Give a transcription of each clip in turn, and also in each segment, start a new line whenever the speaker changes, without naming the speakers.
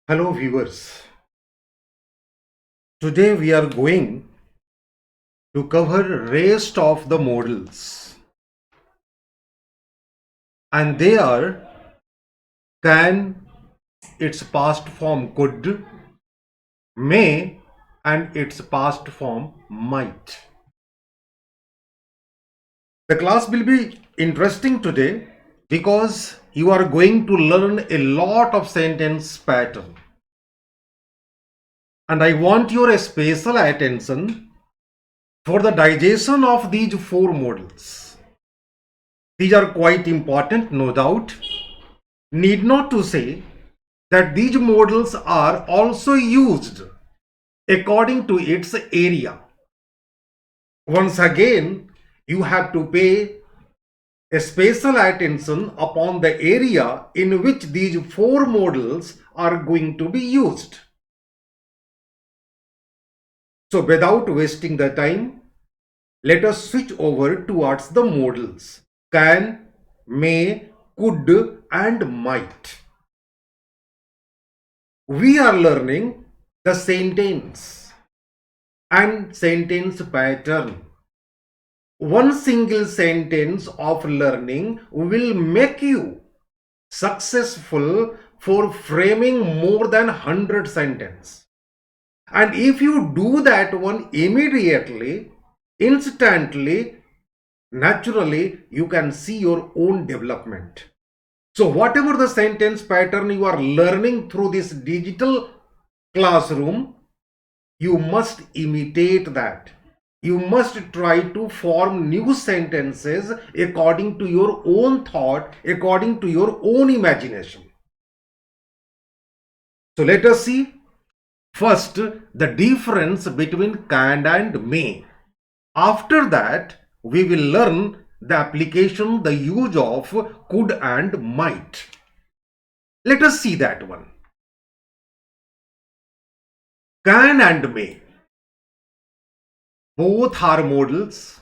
Hello viewers, today we are going to cover rest of the models and they are can, its past form could, may and its past form might. The class will be interesting today because you are going to learn a lot of sentence pattern and I want your special attention for the digestion of these four models. These are quite important, no doubt. Need not to say that these models are also used according to its area. Once again, you have to pay a special attention upon the area in which these four models are going to be used. So without wasting the time, let us switch over towards the modals can, may, could and might. We are learning the sentence and sentence pattern. One single sentence of learning will make you successful for framing more than 100 sentences. And if you do that one immediately, instantly, naturally, you can see your own development. So whatever the sentence pattern you are learning through this digital classroom, you must imitate that. You must try to form new sentences according to your own thought, according to your own imagination. So let us see first the difference between can and may. After that, we will learn the application, the use of could and might. Let us see that one. Can and may. Both are modals.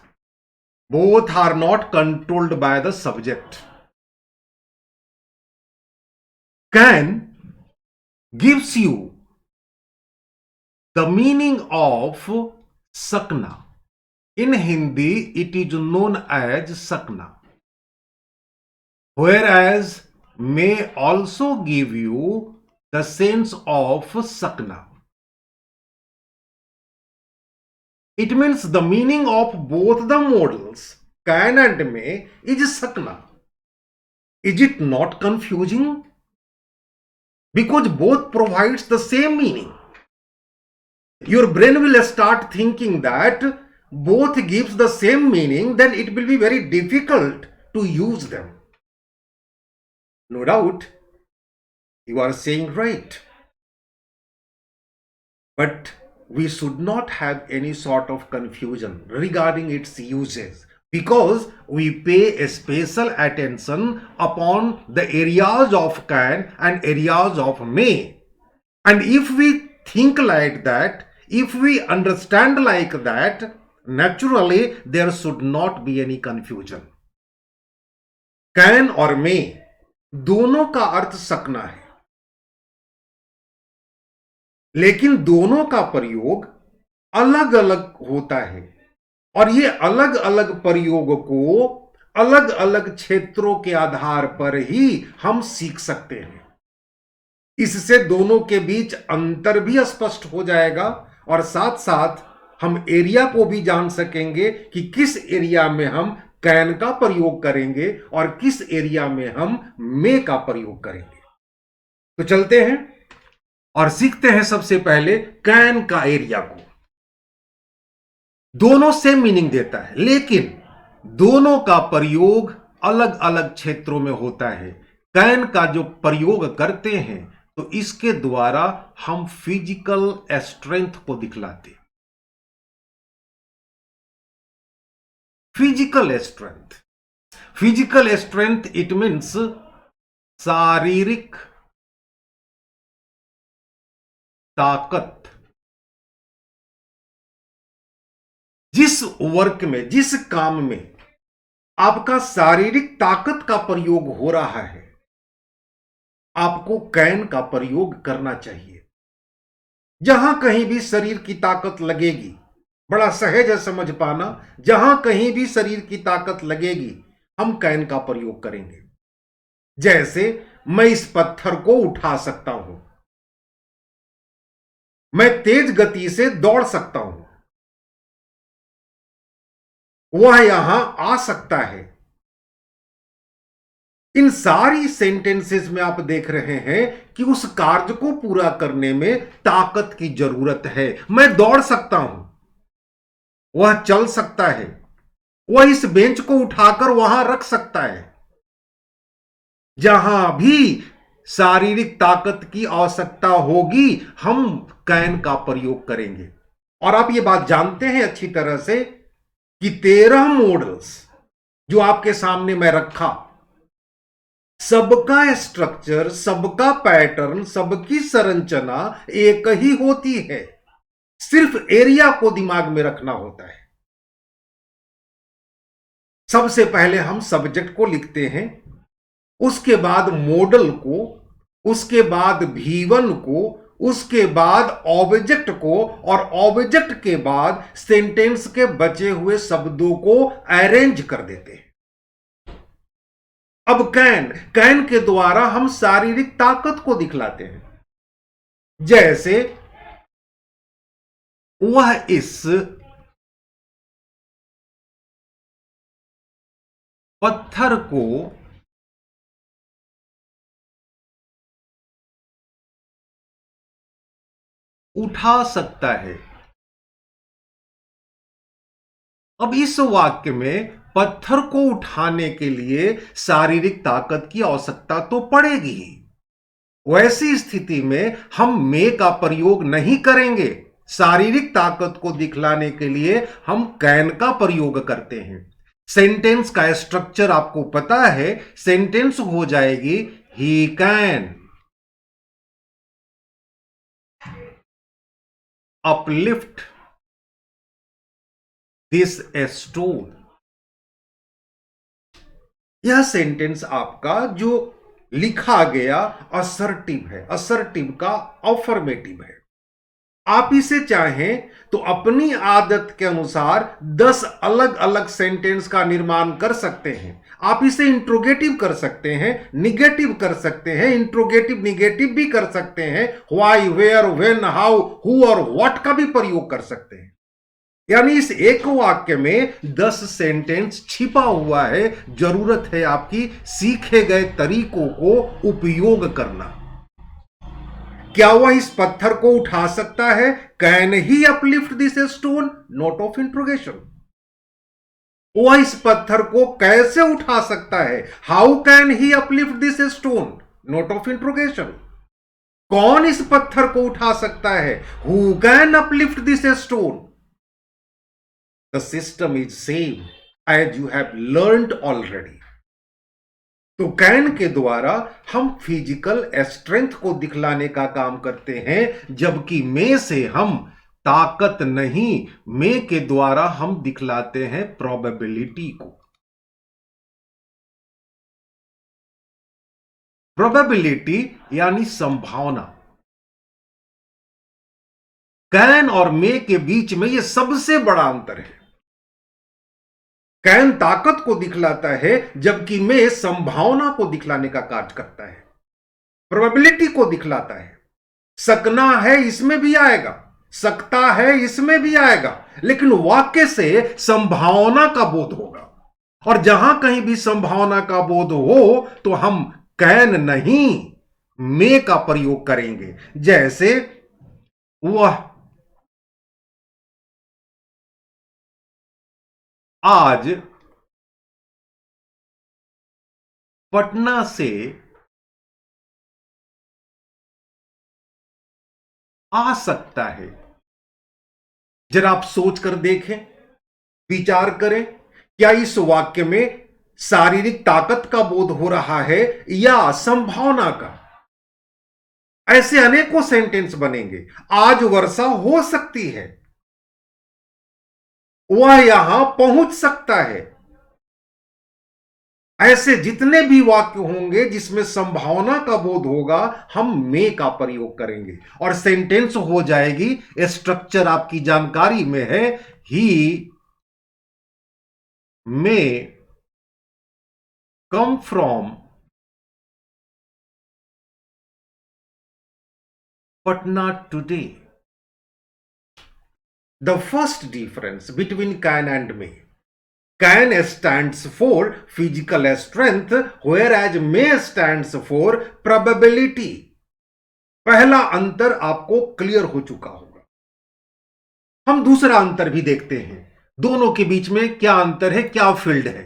Both are not controlled by the subject. Can gives you the meaning of sakna. In Hindi, it is known as sakna. Whereas may also give you the sense of sakna. It means the meaning of both the modals, can and may, is sakna. Is it not confusing? Because both provides the same meaning. Your brain will start thinking that both gives the same meaning, then it will be very difficult to use them. No doubt, you are saying right. But we should not have any sort of confusion regarding its uses because we pay a special attention upon the areas of can and areas of may. And if we think like that, if we understand like that, naturally there should not be any confusion. Can और मे दोनों का अर्थ सकना है, लेकिन दोनों का प्रयोग अलग अलग होता है और ये अलग अलग प्रयोग को अलग अलग क्षेत्रों के आधार पर ही हम सीख सकते हैं. इससे दोनों के बीच अंतर भी स्पष्ट हो जाएगा और साथ साथ हम एरिया को भी जान सकेंगे कि किस एरिया में हम कैन का प्रयोग करेंगे और किस एरिया में हम मे का प्रयोग करेंगे. तो चलते हैं और सीखते हैं सबसे पहले कैन का एरिया को. दोनों सेम मीनिंग देता है लेकिन दोनों का प्रयोग अलग अलग क्षेत्रों में होता है. कैन का जो प्रयोग करते हैं तो इसके द्वारा हम फिजिकल स्ट्रेंथ को दिखलाते. Physical strength, physical strength it means शारीरिक ताकत. जिस वर्क में, जिस काम में आपका शारीरिक ताकत का प्रयोग हो रहा है, आपको कैन का प्रयोग करना चाहिए। जहां कहीं भी शरीर की ताकत लगेगी, बड़ा सहज है समझ पाना, जहां कहीं भी शरीर की ताकत लगेगी हम कैन का प्रयोग करेंगे। जैसे मैं इस पत्थर को उठा सकता हूं, मैं तेज गति से दौड़ सकता हूं, वह यहां आ सकता है। इन सारी सेंटेंसेस में आप देख रहे हैं कि उस कार्य को पूरा करने में ताकत की जरूरत है। मैं दौड़ सकता हूं, वह चल सकता है, वह इस बेंच को उठाकर वहां रख सकता है। जहां भी शारीरिक ताकत की आवश्यकता होगी हम कैन का प्रयोग करेंगे। और आप ये बात जानते हैं अच्छी तरह से कि 13 मॉडल्स जो आपके सामने मैं रखा, सबका स्ट्रक्चर, सबका पैटर्न, सबकी संरचना एक ही होती है। सिर्फ एरिया को दिमाग में रखना होता है। सबसे पहले हम सब्जेक्ट को लिखते हैं, उसके बाद मॉडल को, उसके बाद V1 को, उसके बाद ऑब्जेक्ट को, और ऑब्जेक्ट के बाद सेंटेंस के बचे हुए शब्दों को अरेंज कर देते हैं। अब कैन, कैन के द्वारा हम शारीरिक ताकत को दिखलाते हैं। जैसे वह इस पत्थर को उठा सकता है। अब इस वाक्य में पत्थर को उठाने के लिए शारीरिक ताकत की आवश्यकता तो पड़ेगी ही। वैसी स्थिति में हम मे का प्रयोग नहीं करेंगे। शारीरिक ताकत को दिखलाने के लिए हम कैन का प्रयोग करते हैं। सेंटेंस का स्ट्रक्चर आपको पता है, सेंटेंस हो जाएगी he can uplift this stone. यह सेंटेंस आपका जो लिखा गया असर्टिव है, असर्टिव का अफर्मेटिव है। आप इसे चाहें तो अपनी आदत के अनुसार 10 अलग अलग सेंटेंस का निर्माण कर सकते हैं। आप इसे इंट्रोगेटिव कर सकते हैं, निगेटिव कर सकते हैं, इंट्रोगेटिव निगेटिव भी कर सकते हैं, why, where, when, how, who और व्हाट का भी प्रयोग कर सकते हैं। यानी इस एक वाक्य में 10 सेंटेंस छिपा हुआ है। जरूरत है आपकी सीखे गए तरीकों को उपयोग करना। क्या वह इस पत्थर को उठा सकता है? Can he uplift this stone? Note of interrogation. वह इस पत्थर को कैसे उठा सकता है? How can he uplift this stone? Note of interrogation. कौन इस पत्थर को उठा सकता है? Who can uplift this stone? The system is same as you have learned already. तो कैन के द्वारा हम फिजिकल स्ट्रेंथ को दिखलाने का काम करते हैं, जबकि मे से हम ताकत नहीं, मे के द्वारा हम दिखलाते हैं प्रोबेबिलिटी को। प्रोबेबिलिटी यानी संभावना। कैन और मे के बीच में यह सबसे बड़ा अंतर है। कैन ताकत को दिखलाता है, जबकि मे संभावना को दिखलाने का कार्य करता है, प्रोबेबिलिटी को दिखलाता है। सकना है इसमें भी आएगा, सकता है इसमें भी आएगा, लेकिन वाक्य से संभावना का बोध होगा। और जहां कहीं भी संभावना का बोध हो तो हम कैन नहीं मे का प्रयोग करेंगे। जैसे वह आज पटना से आ सकता है। जरा आप सोच कर देखें, विचार करें, क्या इस वाक्य में शारीरिक ताकत का बोध हो रहा है या संभावना का? ऐसे अनेकों सेंटेंस बनेंगे। आज वर्षा हो सकती है, वह यहां पहुंच सकता है। ऐसे जितने भी वाक्य होंगे जिसमें संभावना का बोध होगा, हम मे का प्रयोग करेंगे और सेंटेंस हो जाएगी। स्ट्रक्चर आपकी जानकारी में है। He may come from Patna today. The first difference between can and may. Can stands for physical strength, whereas may stands for probability. पहला अंतर आपको क्लियर हो चुका होगा। हम दूसरा अंतर भी देखते हैं, दोनों के बीच में क्या अंतर है, क्या फील्ड है।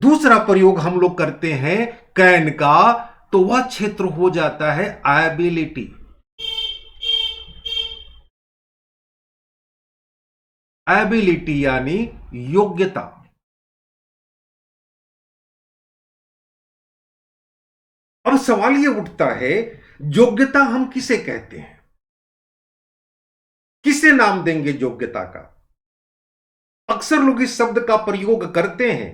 दूसरा प्रयोग हम लोग करते हैं कैन का, तो वह क्षेत्र हो जाता है एबिलिटी। एबिलिटी यानी योग्यता। अब सवाल यह उठता है, योग्यता हम किसे कहते हैं, किसे नाम देंगे योग्यता का। अक्सर लोग इस शब्द का प्रयोग करते हैं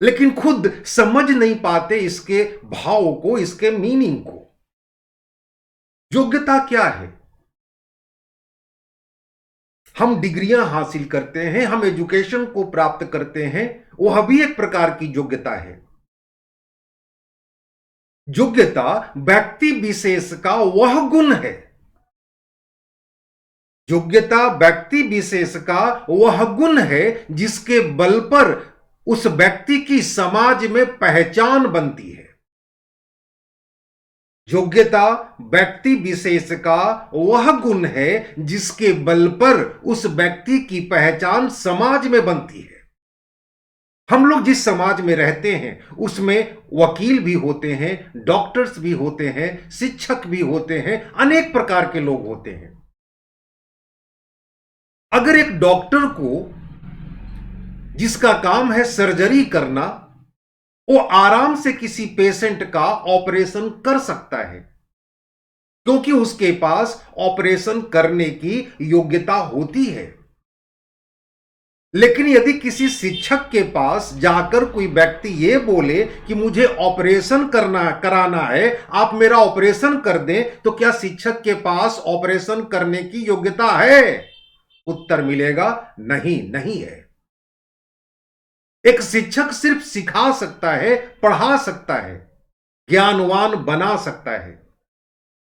लेकिन खुद समझ नहीं पाते इसके भाव को, इसके मीनिंग को। योग्यता क्या है? हम डिग्रियां हासिल करते हैं, हम एजुकेशन को प्राप्त करते हैं, वह भी एक प्रकार की योग्यता है। योग्यता व्यक्ति विशेष का वह गुण है, योग्यता व्यक्ति विशेष का वह गुण है जिसके बल पर उस व्यक्ति की समाज में पहचान बनती है। योग्यता व्यक्ति विशेष का वह गुण है जिसके बल पर उस व्यक्ति की पहचान समाज में बनती है। हम लोग जिस समाज में रहते हैं उसमें वकील भी होते हैं, डॉक्टर्स भी होते हैं, शिक्षक भी होते हैं, अनेक प्रकार के लोग होते हैं। अगर एक डॉक्टर को, जिसका काम है सर्जरी करना, वो आराम से किसी पेशेंट का ऑपरेशन कर सकता है क्योंकि उसके पास ऑपरेशन करने की योग्यता होती है। लेकिन यदि किसी शिक्षक के पास जाकर कोई व्यक्ति ये बोले कि मुझे ऑपरेशन कराना है, आप मेरा ऑपरेशन कर दें, तो क्या शिक्षक के पास ऑपरेशन करने की योग्यता है? उत्तर मिलेगा नहीं, नहीं है। एक शिक्षक सिर्फ सिखा सकता है, पढ़ा सकता है, ज्ञानवान बना सकता है,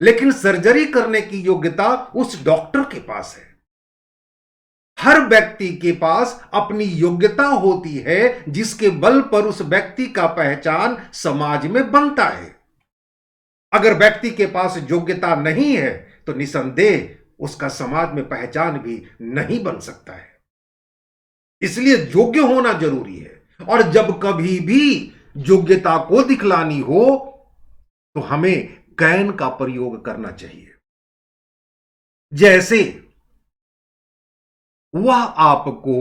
लेकिन सर्जरी करने की योग्यता उस डॉक्टर के पास है। हर व्यक्ति के पास अपनी योग्यता होती है जिसके बल पर उस व्यक्ति का पहचान समाज में बनता है। अगर व्यक्ति के पास योग्यता नहीं है तो निसंदेह उसका समाज में पहचान भी नहीं बन सकता है। इसलिए योग्य होना जरूरी है और जब कभी भी योग्यता को दिखलानी हो तो हमें कैन का प्रयोग करना चाहिए। जैसे वह आपको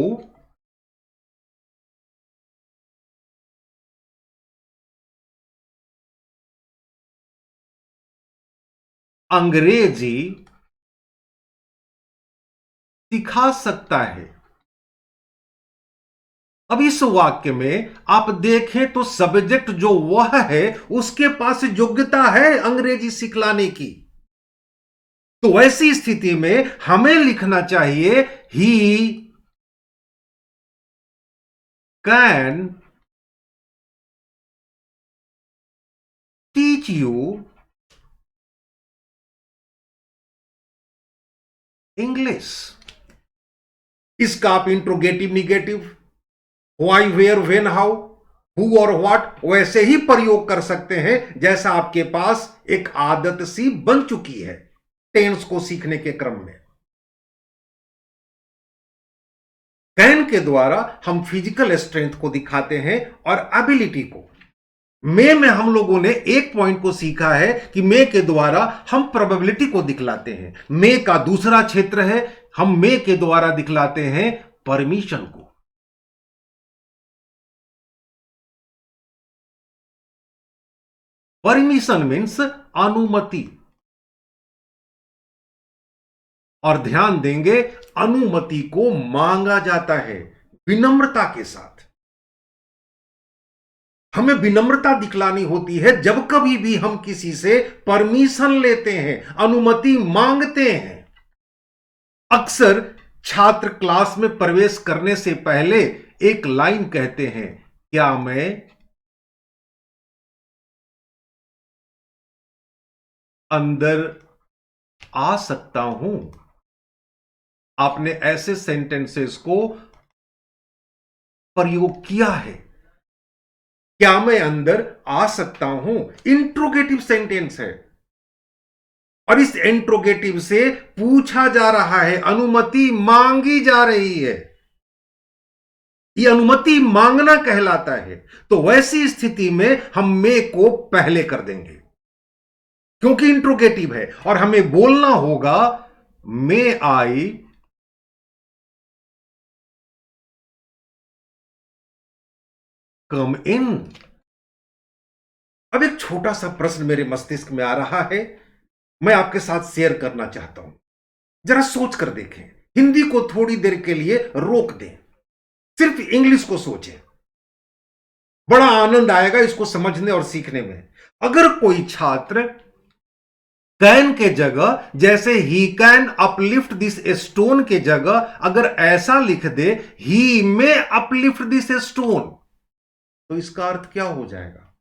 अंग्रेजी सिखा सकता है। अब इस वाक्य में आप देखें तो सब्जेक्ट जो वह है उसके पास योग्यता है अंग्रेजी सिखलाने की। तो ऐसी स्थिति में हमें लिखना चाहिए he can teach you English. इसका आप interrogative, negative, why, where, when, how, who और व्हाट वैसे ही प्रयोग कर सकते हैं जैसा आपके पास एक आदत सी बन चुकी है टेंस को सीखने के क्रम में। कैन के द्वारा हम फिजिकल स्ट्रेंथ को दिखाते हैं और एबिलिटी को। मे में हम लोगों ने एक पॉइंट को सीखा है कि मे के द्वारा हम प्रोबेबिलिटी को दिखलाते हैं। मे का दूसरा क्षेत्र है, हम मे के द्वारा दिखलाते हैं परमिशन को। परमिशन मीन्स अनुमति, और ध्यान देंगे अनुमति को मांगा जाता है विनम्रता के साथ। हमें विनम्रता दिखलानी होती है जब कभी भी हम किसी से परमिशन लेते हैं, अनुमति मांगते हैं। अक्सर छात्र क्लास में प्रवेश करने से पहले एक लाइन कहते हैं, क्या मैं अंदर आ सकता हूं? आपने ऐसे सेंटेंसेस को प्रयोग किया है? क्या मैं अंदर आ सकता हूं इंट्रोगेटिव सेंटेंस है, और इस इंट्रोगेटिव से पूछा जा रहा है, अनुमति मांगी जा रही है। यह अनुमति मांगना कहलाता है। तो वैसी स्थिति में हम मे को पहले कर देंगे क्योंकि इंट्रोगेटिव है, और हमें बोलना होगा मे आई कम इन। अब एक छोटा सा प्रश्न मेरे मस्तिष्क में आ रहा है, मैं आपके साथ शेयर करना चाहता हूं। जरा सोच कर देखें, हिंदी को थोड़ी देर के लिए रोक दें, सिर्फ इंग्लिश को सोचें। बड़ा आनंद आएगा इसको समझने और सीखने में। अगर कोई छात्र कैन के जगह, जैसे he can uplift this stone के जगह अगर ऐसा लिख दे, ही मे अपलिफ्ट दिस स्टोन, तो इसका अर्थ क्या हो जाएगा?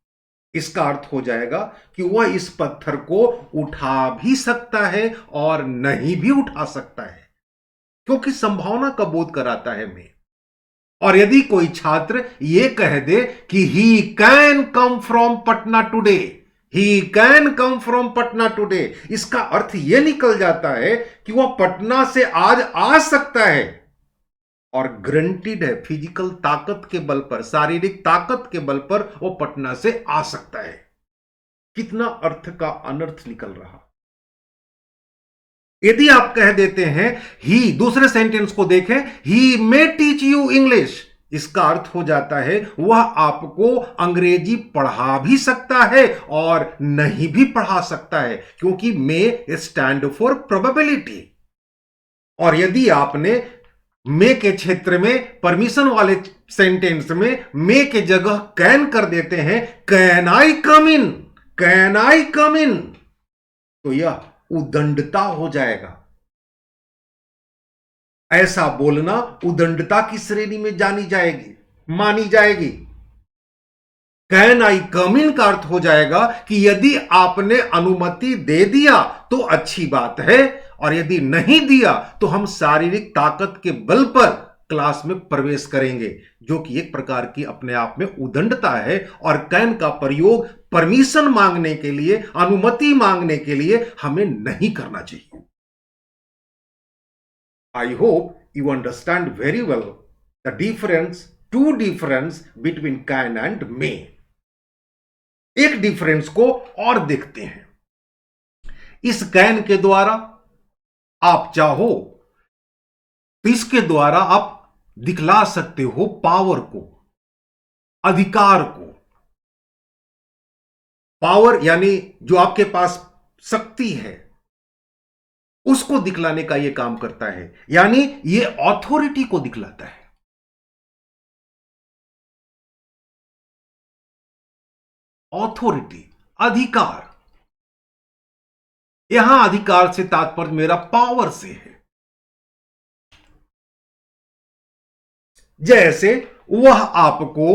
इसका अर्थ हो जाएगा कि वह इस पत्थर को उठा भी सकता है और नहीं भी उठा सकता है, क्योंकि संभावना का बोध कराता है मैं। और यदि कोई छात्र यह कह दे कि he can come from Patna today, he can come from Patna today, इसका अर्थ यह निकल जाता है कि वह पटना से आज आ सकता है, और ग्रंटेड है, फिजिकल ताकत के बल पर, शारीरिक ताकत के बल पर वो पटना से आ सकता है। कितना अर्थ का अनर्थ निकल रहा। यदि आप कह देते हैं ही, दूसरे सेंटेंस को देखें, ही मे टीच यू इंग्लिश, इसका अर्थ हो जाता है वह आपको अंग्रेजी पढ़ा भी सकता है और नहीं भी पढ़ा सकता है, क्योंकि मे स्टैंड फॉर प्रोबेबिलिटी। और यदि आपने मे के क्षेत्र में, परमिशन वाले सेंटेंस में मे के जगह कैन कर देते हैं, can I come in, can I कम इन, तो यह उदंडता हो जाएगा। ऐसा बोलना उदंडता की श्रेणी में जानी जाएगी, मानी जाएगी। कैन आई कम इन का अर्थ हो जाएगा कि यदि आपने अनुमति दे दिया तो अच्छी बात है, और यदि नहीं दिया तो हम शारीरिक ताकत के बल पर क्लास में प्रवेश करेंगे, जो कि एक प्रकार की अपने आप में उदंडता है। और कैन का प्रयोग परमिशन मांगने के लिए, अनुमति मांगने के लिए हमें नहीं करना चाहिए। I hope you understand very well the difference, two difference between can and may. एक डिफरेंस को और देखते हैं। इस कैन के द्वारा आप चाहो तो इसके द्वारा आप दिखला सकते हो पावर को, अधिकार को। पावर यानी जो आपके पास शक्ति है उसको दिखलाने का यह काम करता है, यानी यह ऑथोरिटी को दिखलाता है। ऑथोरिटी, अधिकार। यहां अधिकार से तात्पर्य मेरा पावर से है। जैसे वह आपकी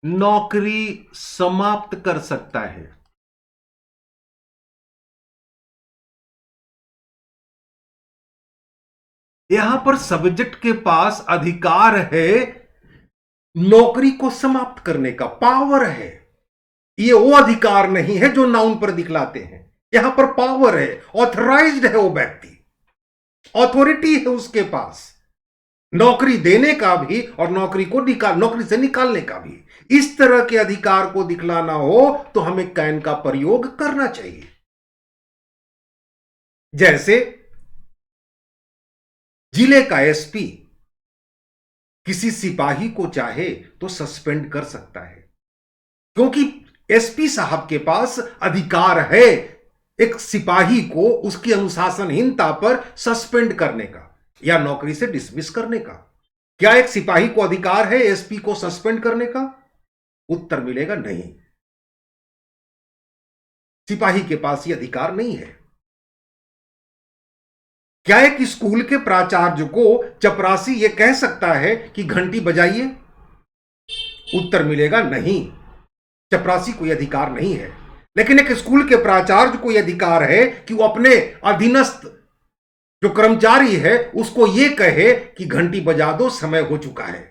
नौकरी समाप्त कर सकता है। यहां पर सब्जेक्ट के पास अधिकार है, नौकरी को समाप्त करने का पावर है। ये वो अधिकार नहीं है जो नाउन पर दिखलाते हैं। यहां पर पावर है, ऑथराइज्ड है वो व्यक्ति, ऑथोरिटी है उसके पास, नौकरी देने का भी और नौकरी से निकालने का भी। इस तरह के अधिकार को दिखलाना हो तो हमें कैन का प्रयोग करना चाहिए। जैसे जिले का एसपी किसी सिपाही को चाहे तो सस्पेंड कर सकता है, क्योंकि एसपी साहब के पास अधिकार है एक सिपाही को उसकी अनुशासनहीनता पर सस्पेंड करने का या नौकरी से डिसमिस करने का? क्या एक सिपाही को अधिकार है एसपी को सस्पेंड करने का? उत्तर मिलेगा नहीं, सिपाही के पास यह अधिकार नहीं है। क्या एक स्कूल के प्राचार्य को चपरासी यह कह सकता है कि घंटी बजाइए? उत्तर मिलेगा नहीं, चपरासी कोई अधिकार नहीं है। लेकिन एक स्कूल के प्राचार्य को यह अधिकार है कि वो अपने अधीनस्थ जो कर्मचारी है उसको यह कहे कि घंटी बजा दो, समय हो चुका है।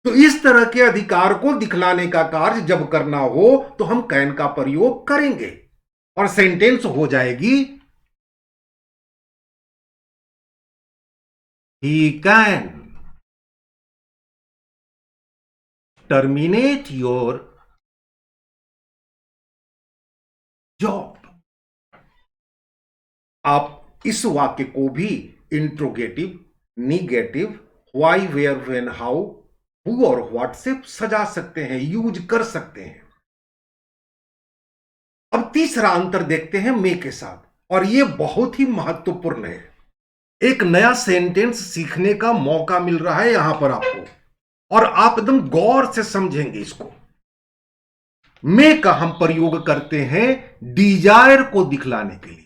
तो इस तरह के अधिकार को दिखलाने का कार्य जब करना हो तो हम कैन का प्रयोग करेंगे और सेंटेंस हो जाएगी he can terminate your job। आप इस वाक्य को भी interrogative, negative, why, where, when, how, who और व्हाट से सजा सकते हैं, यूज कर सकते हैं। अब तीसरा अंतर देखते हैं मे के साथ, और यह बहुत ही महत्वपूर्ण है। एक नया सेंटेंस सीखने का मौका मिल रहा है यहां पर आपको, और आप एकदम गौर से समझेंगे इसको। मे का हम प्रयोग करते हैं डिजायर को दिखलाने के लिए।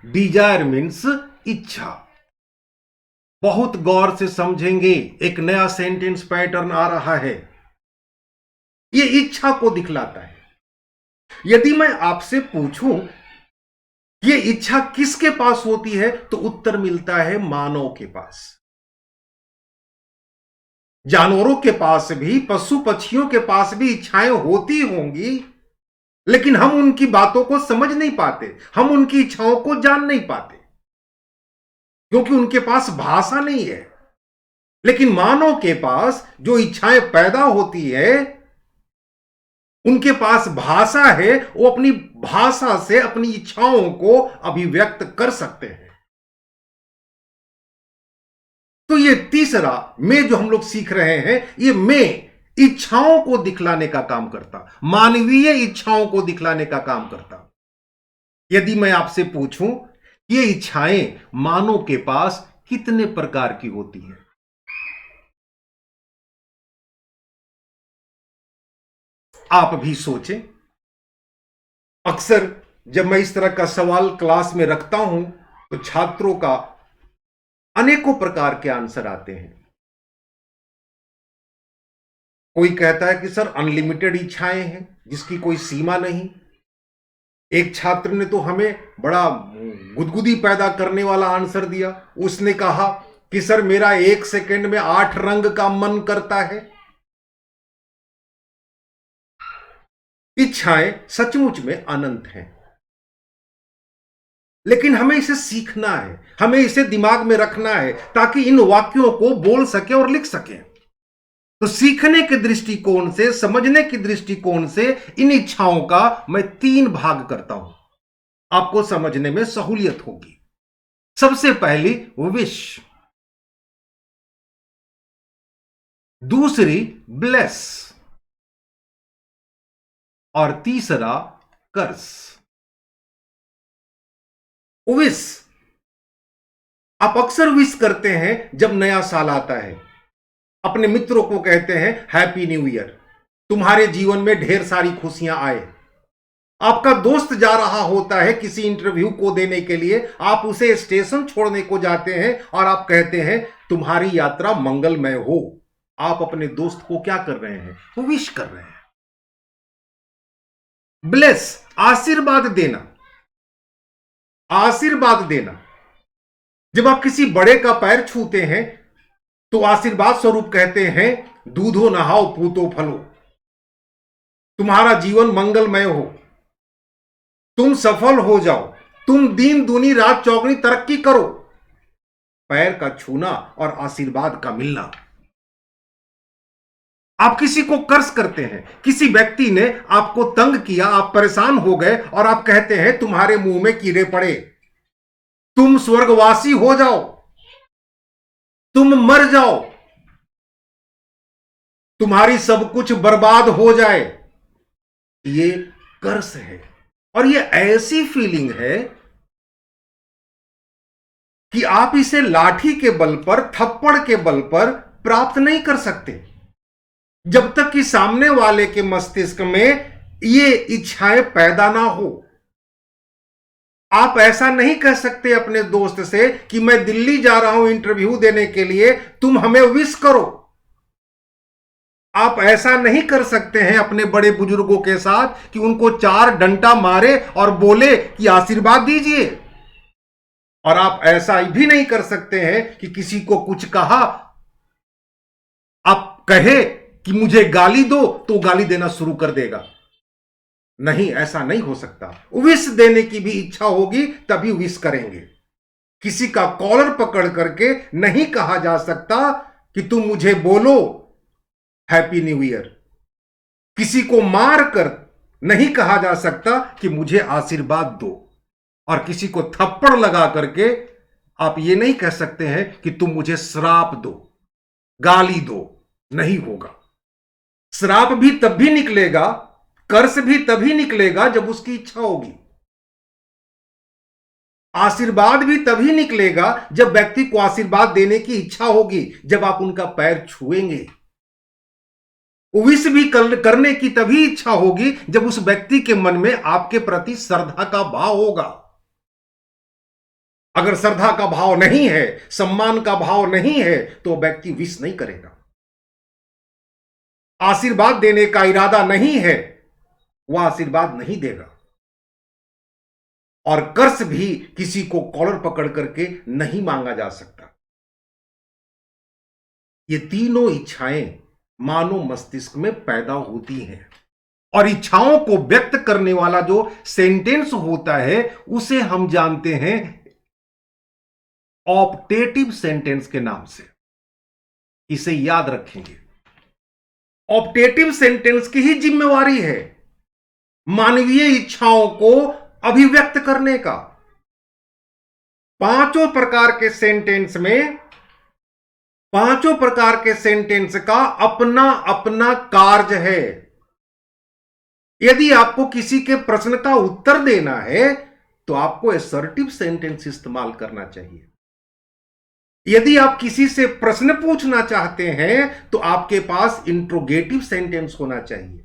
डिजायर मीन्स इच्छा। बहुत गौर से समझेंगे, एक नया सेंटेंस पैटर्न आ रहा है, यह इच्छा को दिखलाता है। यदि मैं आपसे पूछूं यह इच्छा किसके पास होती है तो उत्तर मिलता है मानव के पास। जानवरों के पास भी, पशु पक्षियों के पास भी इच्छाएं होती होंगी, लेकिन हम उनकी बातों को समझ नहीं पाते, हम उनकी इच्छाओं को जान नहीं पाते क्योंकि उनके पास भाषा नहीं है। लेकिन मानव के पास जो इच्छाएं पैदा होती है उनके पास भाषा है, वो अपनी भाषा से अपनी इच्छाओं को अभिव्यक्त कर सकते हैं। तो ये तीसरा में जो हम लोग सीख रहे हैं, ये में इच्छाओं को दिखलाने का काम करता, मानवीय इच्छाओं को दिखलाने का काम करता। यदि मैं आपसे पूछूं ये इच्छाएं मानव के पास कितने प्रकार की होती हैं, आप भी सोचें। अक्सर जब मैं इस तरह का सवाल क्लास में रखता हूं तो छात्रों का अनेकों प्रकार के आंसर आते हैं। कोई कहता है कि सर अनलिमिटेड इच्छाएं हैं जिसकी कोई सीमा नहीं। एक छात्र ने तो हमें बड़ा गुदगुदी पैदा करने वाला आंसर दिया। उसने कहा कि सर मेरा 1 सेकंड में 8 रंग का मन करता है। इच्छाएं सचमुच में अनंत हैं, लेकिन हमें इसे सीखना है, हमें इसे दिमाग में रखना है ताकि इन वाक्यों को बोल सके और लिख सके। तो सीखने के दृष्टिकोण से, समझने के दृष्टिकोण से इन इच्छाओं का मैं 3 भाग करता हूं, आपको समझने में सहूलियत होगी। सबसे पहली विश, दूसरी ब्लेस और तीसरा कर्स। विश, आप अक्सर विश करते हैं जब नया साल आता है, अपने मित्रों को कहते हैं हैप्पी न्यू ईयर, तुम्हारे जीवन में ढेर सारी खुशियां आए। आपका दोस्त जा रहा होता है किसी इंटरव्यू को देने के लिए, आप उसे स्टेशन छोड़ने को जाते हैं और आप कहते हैं तुम्हारी यात्रा मंगलमय हो। आप अपने दोस्त को क्या कर रहे हैं, वो विश कर रहे हैं। ब्लेस, आशीर्वाद देना, आशीर्वाद देना। जब आप किसी बड़े का पैर छूते हैं तो आशीर्वाद स्वरूप कहते हैं दूधो नहाओ पूतो फलो, तुम्हारा जीवन मंगलमय हो, तुम सफल हो जाओ, तुम दिन दूनी रात चौगनी तरक्की करो। पैर का छूना और आशीर्वाद का मिलना। आप किसी को कर्ज करते हैं, किसी व्यक्ति ने आपको तंग किया, आप परेशान हो गए और आप कहते हैं तुम्हारे मुंह में कीड़े पड़े, तुम स्वर्गवासी हो जाओ, तुम मर जाओ, तुम्हारी सब कुछ बर्बाद हो जाए, ये कर्स है। और ये ऐसी फीलिंग है कि आप इसे लाठी के बल पर, थप्पड़ के बल पर प्राप्त नहीं कर सकते, जब तक कि सामने वाले के मस्तिष्क में ये इच्छाएं पैदा ना हो। आप ऐसा नहीं कह सकते अपने दोस्त से कि मैं दिल्ली जा रहा हूं इंटरव्यू देने के लिए, तुम हमें विश करो। आप ऐसा नहीं कर सकते हैं अपने बड़े बुजुर्गों के साथ कि उनको 4 डंडा मारे और बोले कि आशीर्वाद दीजिए। और आप ऐसा भी नहीं कर सकते हैं कि किसी को कुछ कहा, आप कहे कि मुझे गाली दो, तो गाली देना शुरू कर देगा। नहीं, ऐसा नहीं हो सकता। विश देने की भी इच्छा होगी तभी विश करेंगे। किसी का कॉलर पकड़ करके नहीं कहा जा सकता कि तुम मुझे बोलो हैप्पी न्यू ईयर। किसी को मार कर नहीं कहा जा सकता कि मुझे आशीर्वाद दो। और किसी को थप्पड़ लगा करके आप ये नहीं कह सकते हैं कि तुम मुझे श्राप दो, गाली दो। नहीं होगा। श्राप भी तब भी निकलेगा, कर्ज भी तभी निकलेगा जब उसकी इच्छा होगी। आशीर्वाद भी तभी निकलेगा जब व्यक्ति को आशीर्वाद देने की इच्छा होगी, जब आप उनका पैर छुएंगे। विश भी करने की तभी इच्छा होगी जब उस व्यक्ति के मन में आपके प्रति श्रद्धा का भाव होगा। अगर श्रद्धा का भाव नहीं है, सम्मान का भाव नहीं है, तो व्यक्ति विश नहीं करेगा। आशीर्वाद देने का इरादा नहीं है, वह आशीर्वाद नहीं देगा। और कर्ज भी किसी को कॉलर पकड़ करके नहीं मांगा जा सकता। ये तीनों इच्छाएं मानव मस्तिष्क में पैदा होती हैं, और इच्छाओं को व्यक्त करने वाला जो सेंटेंस होता है उसे हम जानते हैं ऑप्टेटिव सेंटेंस के नाम से। इसे याद रखेंगे। ऑप्टेटिव सेंटेंस की ही जिम्मेवारी है मानवीय इच्छाओं को अभिव्यक्त करने का। पांचों प्रकार के सेंटेंस का अपना अपना कार्य है। यदि आपको किसी के प्रश्न का उत्तर देना है तो आपको असर्टिव सेंटेंस इस्तेमाल करना चाहिए। यदि आप किसी से प्रश्न पूछना चाहते हैं तो आपके पास इंट्रोगेटिव सेंटेंस होना चाहिए।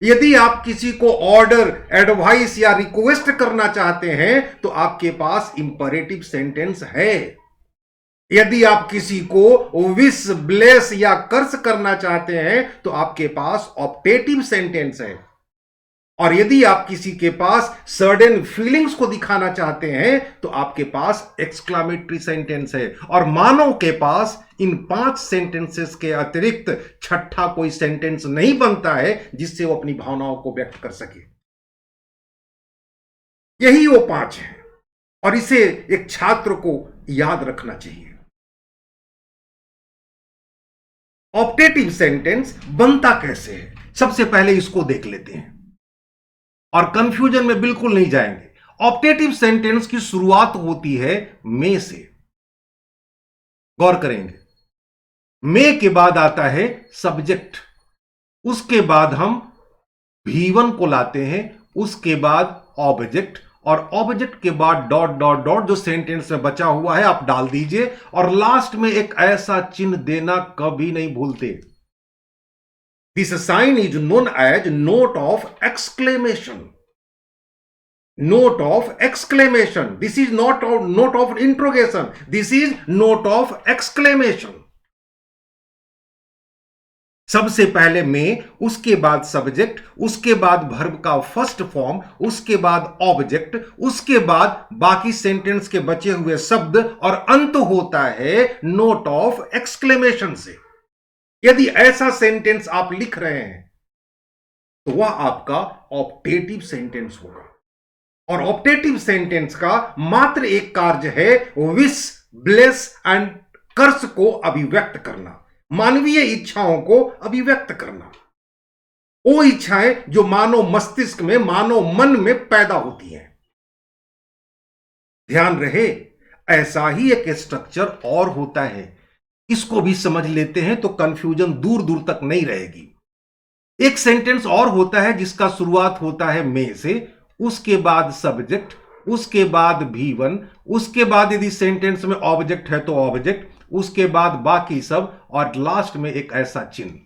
यदि आप किसी को ऑर्डर, एडवाइस या रिक्वेस्ट करना चाहते हैं तो आपके पास इंपरेटिव सेंटेंस है। यदि आप किसी को विश, ब्लेस या कर्स करना चाहते हैं तो आपके पास ऑप्टेटिव सेंटेंस है। और यदि आप किसी के पास सर्टेन फीलिंग्स को दिखाना चाहते हैं तो आपके पास एक्सक्लामेटरी सेंटेंस है। और मानव के पास इन 5 सेंटेंसेस के अतिरिक्त छठा कोई सेंटेंस नहीं बनता है जिससे वो अपनी भावनाओं को व्यक्त कर सके। यही वो 5 है, और इसे एक छात्र को याद रखना चाहिए। ऑप्टेटिव सेंटेंस बनता कैसे है, सबसे पहले इसको देख लेते हैं और कंफ्यूजन में बिल्कुल नहीं जाएंगे। ऑप्टेटिव सेंटेंस की शुरुआत होती है में से। गौर करेंगे, में के बाद आता है सब्जेक्ट, उसके बाद हम V1 को लाते हैं, उसके बाद ऑब्जेक्ट, और ऑब्जेक्ट के बाद डॉट डॉट डॉट जो सेंटेंस में बचा हुआ है आप डाल दीजिए, और लास्ट में एक ऐसा चिन्ह देना कभी नहीं भूलते। This sign is known as note of exclamation. Note of exclamation. This is not note of interrogation. This is note of exclamation. सबसे पहले में, उसके बाद सब्जेक्ट, उसके बाद वर्ब का फर्स्ट फॉर्म, उसके बाद ऑब्जेक्ट, उसके बाद बाकी सेंटेंस के बचे हुए शब्द, और अंत होता है नोट ऑफ एक्सक्लेमेशन से। यदि ऐसा सेंटेंस आप लिख रहे हैं तो वह आपका ऑप्टेटिव सेंटेंस होगा। और ऑप्टेटिव सेंटेंस का मात्र एक कार्य है विश, ब्लेस एंड कर्स को अभिव्यक्त करना, मानवीय इच्छाओं को अभिव्यक्त करना। वो इच्छाएं जो मानव मस्तिष्क में, मानव मन में पैदा होती हैं। ध्यान रहे, ऐसा ही एक स्ट्रक्चर और होता है। इसको भी समझ लेते हैं तो कंफ्यूजन दूर दूर तक नहीं रहेगी। एक सेंटेंस और होता है जिसका शुरुआत होता है में से, उसके बाद सब्जेक्ट, उसके बाद भी1, उसके बाद यदि सेंटेंस में ऑब्जेक्ट है तो ऑब्जेक्ट, उसके बाद बाकी सब, और लास्ट में एक ऐसा चिन्ह।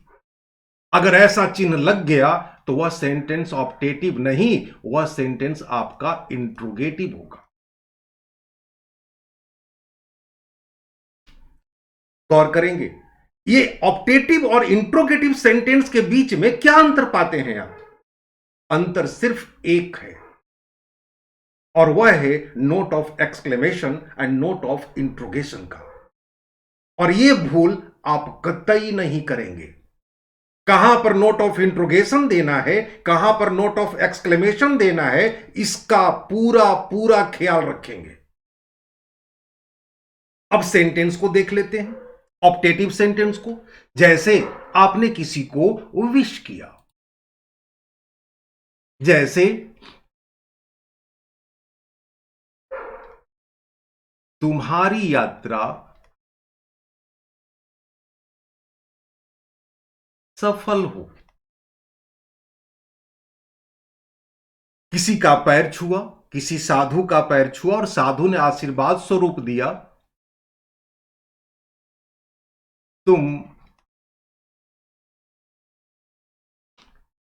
अगर ऐसा चिन्ह लग गया तो वह सेंटेंस ऑप्टेटिव नहीं, वह सेंटेंस आपका इंट्रोगेटिव होगा। गौर करेंगे, ये ऑप्टेटिव और इंट्रोगेटिव सेंटेंस के बीच में क्या अंतर पाते हैं आप? अंतर सिर्फ एक है, और वह है note of exclamation and note of interrogation का। और यह भूल आप कतई नहीं करेंगे। कहां पर नोट ऑफ इंट्रोगेशन देना है, कहां पर नोट ऑफ एक्सक्लेमेशन देना है, इसका पूरा पूरा ख्याल रखेंगे। अब सेंटेंस को देख लेते हैं, ऑप्टेटिव सेंटेंस को। जैसे आपने किसी को विश किया, जैसे तुम्हारी यात्रा सफल हो। किसी का पैर छुआ, किसी साधु का पैर छुआ और साधु ने आशीर्वाद स्वरूप दिया, तुम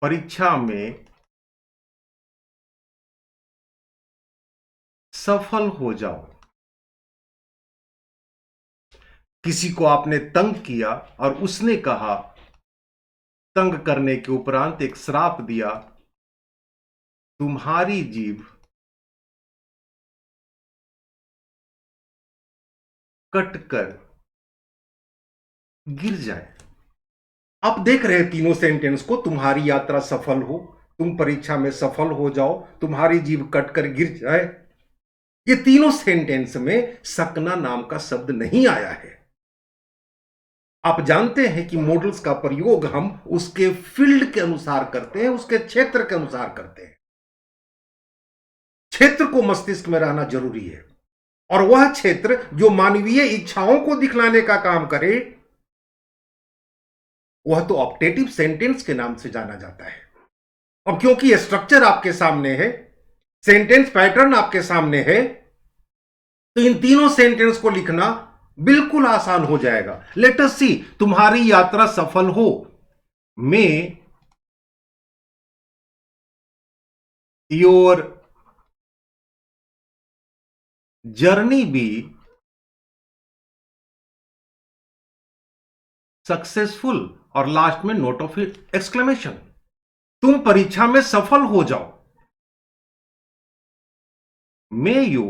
परीक्षा में सफल हो जाओ। किसी को आपने तंग किया और उसने कहा, तंग करने के उपरांत एक श्राप दिया, तुम्हारी जीभ कटकर गिर जाए। आप देख रहे हैं तीनों सेंटेंस को, तुम्हारी यात्रा सफल हो, तुम परीक्षा में सफल हो जाओ, तुम्हारी जीभ कटकर गिर जाए। ये तीनों सेंटेंस में सकना नाम का शब्द नहीं आया है। आप जानते हैं कि मॉडल्स का प्रयोग हम उसके फील्ड के अनुसार करते हैं, उसके क्षेत्र के अनुसार करते हैं। क्षेत्र को मस्तिष्क में रहना जरूरी है, और वह क्षेत्र जो मानवीय इच्छाओं को दिखलाने का काम करे, वह तो ऑप्टेटिव सेंटेंस के नाम से जाना जाता है। अब क्योंकि यह स्ट्रक्चर आपके सामने है, सेंटेंस पैटर्न आपके सामने है, तो इन तीनों सेंटेंस को लिखना बिल्कुल आसान हो जाएगा। लेट अस सी, तुम्हारी यात्रा सफल हो, में योर जर्नी बी सक्सेसफुल, और लास्ट में नोट ऑफ एक्सक्लेमेशन, तुम परीक्षा में सफल हो जाओ। मे you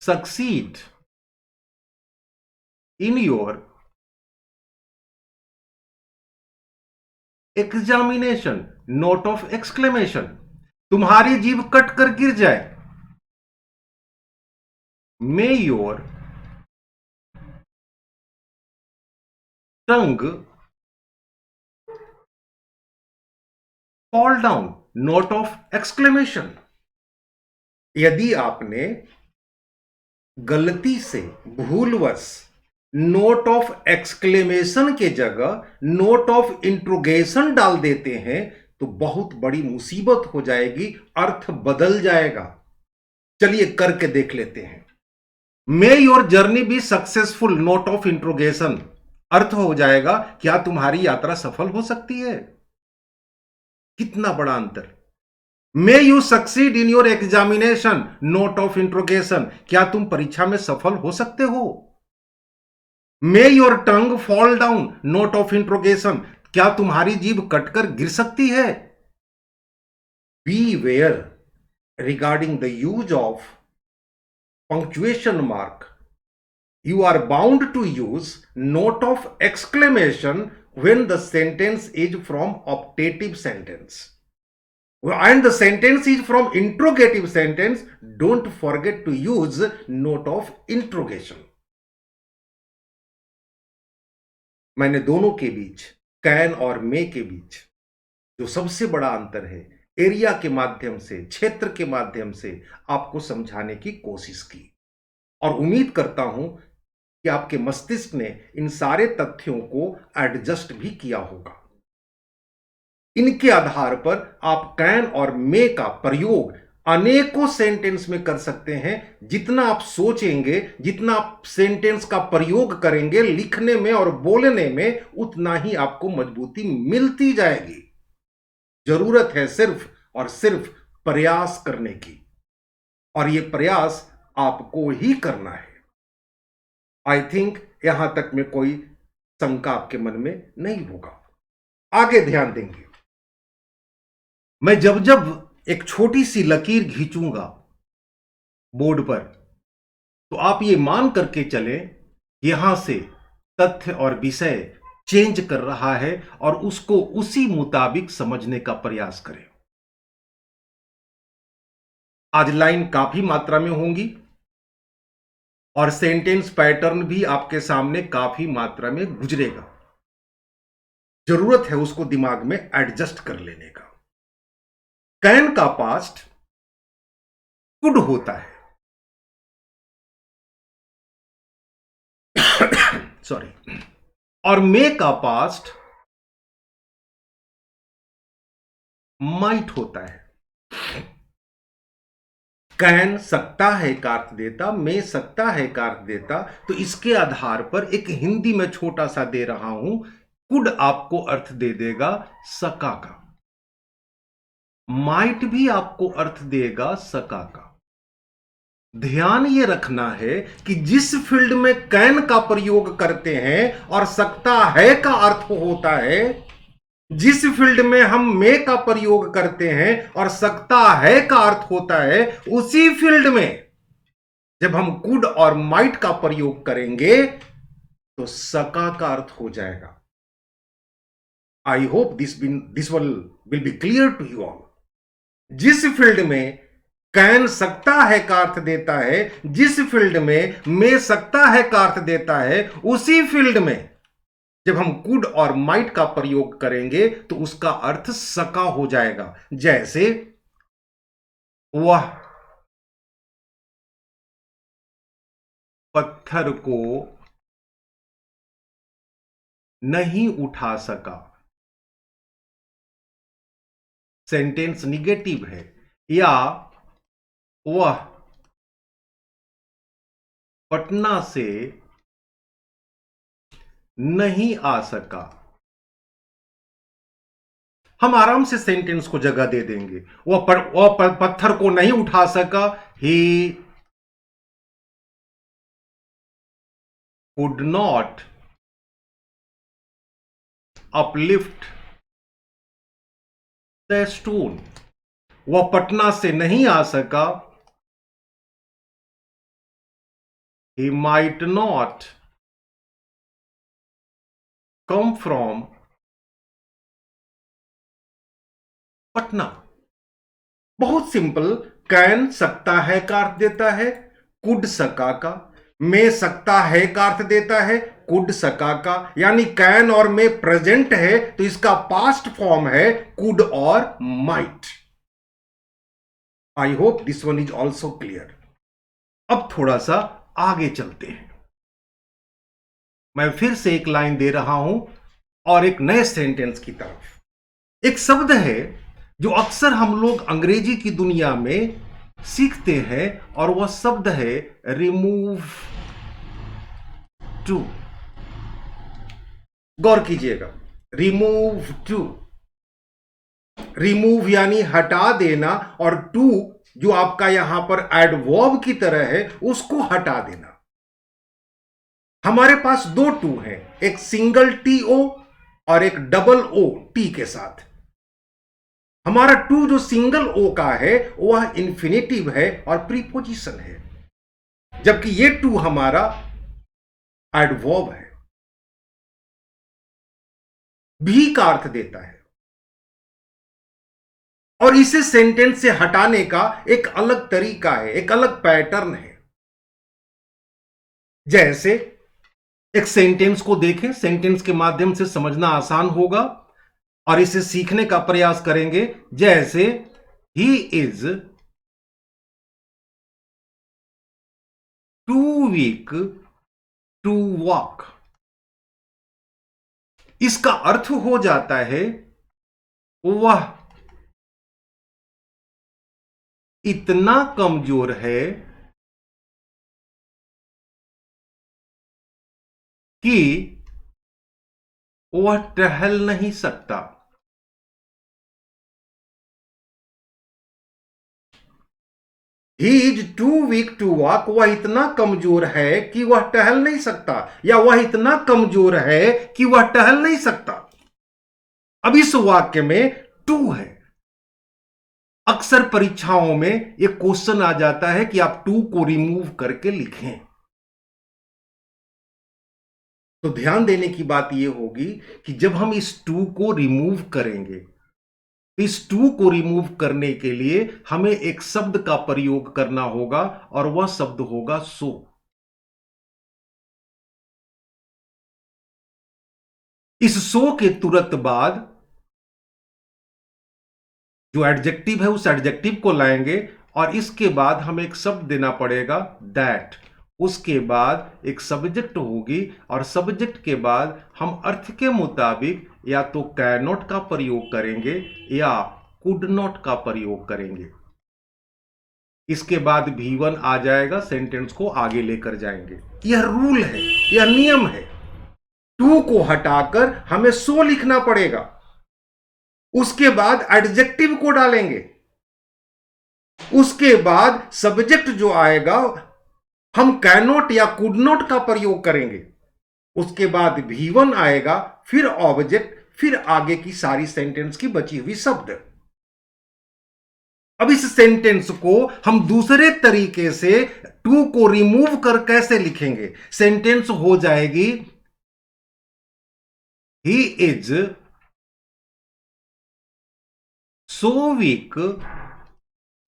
succeed in your examination, note of exclamation, तुम्हारी जीभ कट कर गिर जाए। मे your tongue fall down, note of exclamation. यदि आपने गलती से भूलवश नोट ऑफ एक्सक्लेमेशन के जगह नोट ऑफ इंट्रोगेशन डाल देते हैं तो बहुत बड़ी मुसीबत हो जाएगी, अर्थ बदल जाएगा। चलिए करके देख लेते हैं। May your journey be successful, note of interrogation, अर्थ हो जाएगा क्या तुम्हारी यात्रा सफल हो सकती है? कितना बड़ा अंतर। May you succeed in your examination, note of interrogation, क्या तुम परीक्षा में सफल हो सकते हो? May your tongue fall down, note of interrogation, क्या तुम्हारी जीभ कटकर गिर सकती है? Beware regarding the use of punctuation mark. You are bound to use note of exclamation when the sentence is from optative sentence. And the sentence is from interrogative sentence, don't forget to use note of interrogation. मैंने दोनों के बीच, can और मे के बीच जो सबसे बड़ा अंतर है, एरिया के माध्यम से, क्षेत्र के माध्यम से आपको समझाने की कोशिश की। और उम्मीद करता हूं कि आपके मस्तिष्क ने इन सारे तथ्यों को एडजस्ट भी किया होगा। इनके आधार पर आप कैन और मे का प्रयोग अनेकों सेंटेंस में कर सकते हैं। जितना आप सोचेंगे, जितना आप सेंटेंस का प्रयोग करेंगे लिखने में और बोलने में, उतना ही आपको मजबूती मिलती जाएगी। जरूरत है सिर्फ और सिर्फ प्रयास करने की, और यह प्रयास आपको ही करना है। आई थिंक यहां तक में कोई शंका आपके मन में नहीं होगा। आगे ध्यान देंगे। मैं जब जब एक छोटी सी लकीर खींचूंगा बोर्ड पर, तो आप ये मान करके चलें यहां से तथ्य और विषय चेंज कर रहा है, और उसको उसी मुताबिक समझने का प्रयास करें। आज लाइन काफी मात्रा में होंगी और सेंटेंस पैटर्न भी आपके सामने काफी मात्रा में गुजरेगा। जरूरत है उसको दिमाग में एडजस्ट कर लेने का। कैन का पास्ट कुड होता है, सॉरी, और मे का पास्ट माइट होता है। कैन सकता है का अर्थ देता, मे सकता है का अर्थ देता, तो इसके आधार पर एक हिंदी में छोटा सा दे रहा हूं। कुड आपको अर्थ दे देगा सका का, माइट भी आपको अर्थ देगा सका का। ध्यान ये रखना है कि जिस फील्ड में कैन का प्रयोग करते हैं और सकता है का अर्थ होता है, जिस फील्ड में हम मे का प्रयोग करते हैं और सकता है का अर्थ होता है, उसी फील्ड में जब हम कुड और माइट का प्रयोग करेंगे तो सका का अर्थ हो जाएगा। I hope this will be clear to you all. जिस फील्ड में कैन सकता है का अर्थ देता है, जिस फील्ड में मे सकता है का अर्थ देता है, उसी फील्ड में जब हम कुड और माइट का प्रयोग करेंगे तो उसका अर्थ सका हो जाएगा। जैसे वह पत्थर को नहीं उठा सका, सेंटेंस निगेटिव है। या वह पटना से नहीं आ सका। हम आराम से सेंटेंस को जगह दे देंगे। वह पत्थर को नहीं उठा सका, he could not uplift the stone. वह पटना से नहीं आ सका, he might not come from Patna. बहुत सिंपल। कैन सकता है का अर्थ देता है, कुड सका का। मे सकता है का अर्थ देता है, कुड सका का। यानी कैन और मे प्रेजेंट है तो इसका पास्ट फॉर्म है कुड और might. I hope this one is also clear. अब थोड़ा सा आगे चलते हैं। मैं फिर से एक लाइन दे रहा हूं और एक नए सेंटेंस की तरफ। एक शब्द है जो अक्सर हम लोग अंग्रेजी की दुनिया में सीखते हैं, और वह शब्द है रिमूव टू। गौर कीजिएगा, रिमूव टू। रिमूव यानी हटा देना, और टू जो आपका यहां पर एडवर्ब की तरह है उसको हटा देना। हमारे पास दो टू हैं, एक सिंगल टी ओ और एक डबल ओ टी के साथ। हमारा टू जो सिंगल ओ का है वह इंफिनिटिव है और प्रीपोजिशन है, जबकि ये टू हमारा एडवर्ब है, भी का अर्थ देता है। और इसे सेंटेंस से हटाने का एक अलग तरीका है, एक अलग पैटर्न है। जैसे एक सेंटेंस को देखें, सेंटेंस के माध्यम से समझना आसान होगा और इसे सीखने का प्रयास करेंगे। जैसे he is too weak to walk. इसका अर्थ हो जाता है वह इतना कमजोर है कि वह टहल नहीं सकता। He is too weak to walk, वह इतना कमजोर है कि वह टहल नहीं सकता, या वह इतना कमजोर है कि वह टहल नहीं सकता। अब इस वाक्य में टू है। अक्सर परीक्षाओं में यह क्वेश्चन आ जाता है कि आप टू को रिमूव करके लिखें। तो ध्यान देने की बात यह होगी कि जब हम इस टू को रिमूव करेंगे, इस टू को रिमूव करने के लिए हमें एक शब्द का प्रयोग करना होगा, और वह शब्द होगा सो। इस सो के तुरंत बाद जो एडजेक्टिव है उस एडजेक्टिव को लाएंगे, और इसके बाद हमें एक शब्द देना पड़ेगा दैट। उसके बाद एक सब्जेक्ट होगी, और सब्जेक्ट के बाद हम अर्थ के मुताबिक या तो कैन नॉट का प्रयोग करेंगे या कुड नॉट का प्रयोग करेंगे। इसके बाद V1 आ जाएगा, सेंटेंस को आगे लेकर जाएंगे। यह रूल है, यह नियम है। टू को हटाकर हमें सो लिखना पड़ेगा, उसके बाद एडजेक्टिव को डालेंगे, उसके बाद सब्जेक्ट जो आएगा हम कैन नॉट या कुड नॉट का प्रयोग करेंगे, उसके बाद V1 आएगा, फिर ऑब्जेक्ट, फिर आगे की सारी सेंटेंस की बची हुई शब्द। अब इस सेंटेंस को हम दूसरे तरीके से टू को रिमूव कर कैसे लिखेंगे? सेंटेंस हो जाएगी he is so weak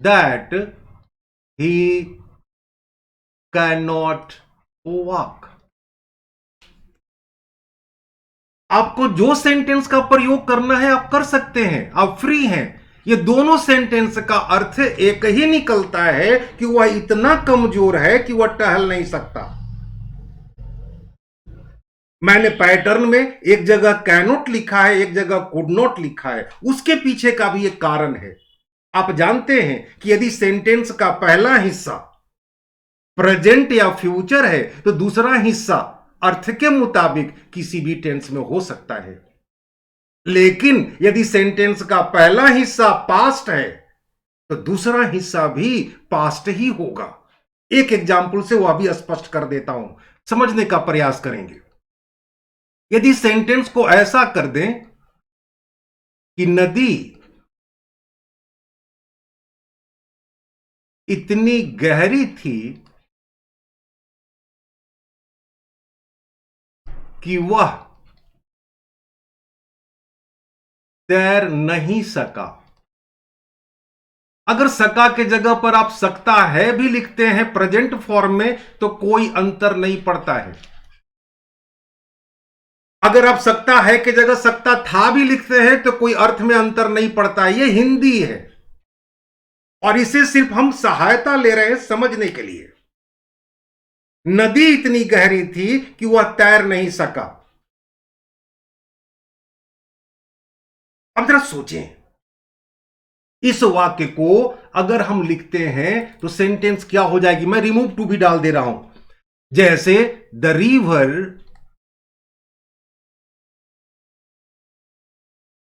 that he can not walk. आपको जो सेंटेंस का प्रयोग करना है आप कर सकते हैं, आप फ्री हैं। ये दोनों सेंटेंस का अर्थ एक ही निकलता है कि वह इतना कमजोर है कि वह टहल नहीं सकता। मैंने पैटर्न में एक जगह कैनोट लिखा है, एक जगह कुड नॉट लिखा है। उसके पीछे का भी एक कारण है। आप जानते हैं कि यदि सेंटेंस का पहला हिस्सा प्रेजेंट या फ्यूचर है तो दूसरा हिस्सा अर्थ के मुताबिक किसी भी टेंस में हो सकता है। लेकिन यदि सेंटेंस का पहला हिस्सा पास्ट है तो दूसरा हिस्सा भी पास्ट ही होगा। एक एग्जाम्पल से वह भी स्पष्ट कर देता हूं, समझने का प्रयास करेंगे। यदि सेंटेंस को ऐसा कर दें कि नदी इतनी गहरी थी कि वह तैर नहीं सका। अगर सका के जगह पर आप सकता है भी लिखते हैं प्रेजेंट फॉर्म में तो कोई अंतर नहीं पड़ता है। अगर आप सकता है की जगह सकता था भी लिखते हैं तो कोई अर्थ में अंतर नहीं पड़ता है। यह हिंदी है और इसे सिर्फ हम सहायता ले रहे हैं समझने के लिए। नदी इतनी गहरी थी कि वह तैर नहीं सका। अब जरा सोचें, इस वाक्य को अगर हम लिखते हैं तो सेंटेंस क्या हो जाएगी? मैं रिमूव टू भी डाल दे रहा हूं। जैसे the river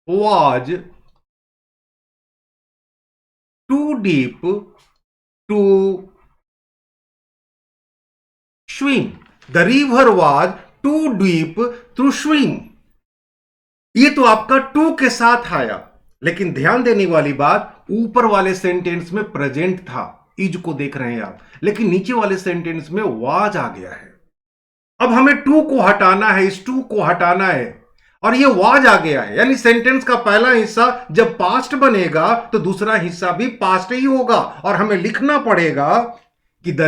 was too deep to swim. The river was too deep to swim. ये तो आपका टू के साथ आया, लेकिन ध्यान देने वाली बात, ऊपर वाले सेंटेंस में प्रेजेंट था, इज को देख रहे हैं आप, लेकिन नीचे वाले सेंटेंस में वाज आ गया है। अब हमें टू को हटाना है, इस टू को हटाना है, और ये वाज आ गया है, यानी सेंटेंस का पहला हिस्सा जब पास्ट बनेगा तो दूसरा हिस्सा भी पास्ट ही होगा। और हमें लिखना पड़ेगा कि the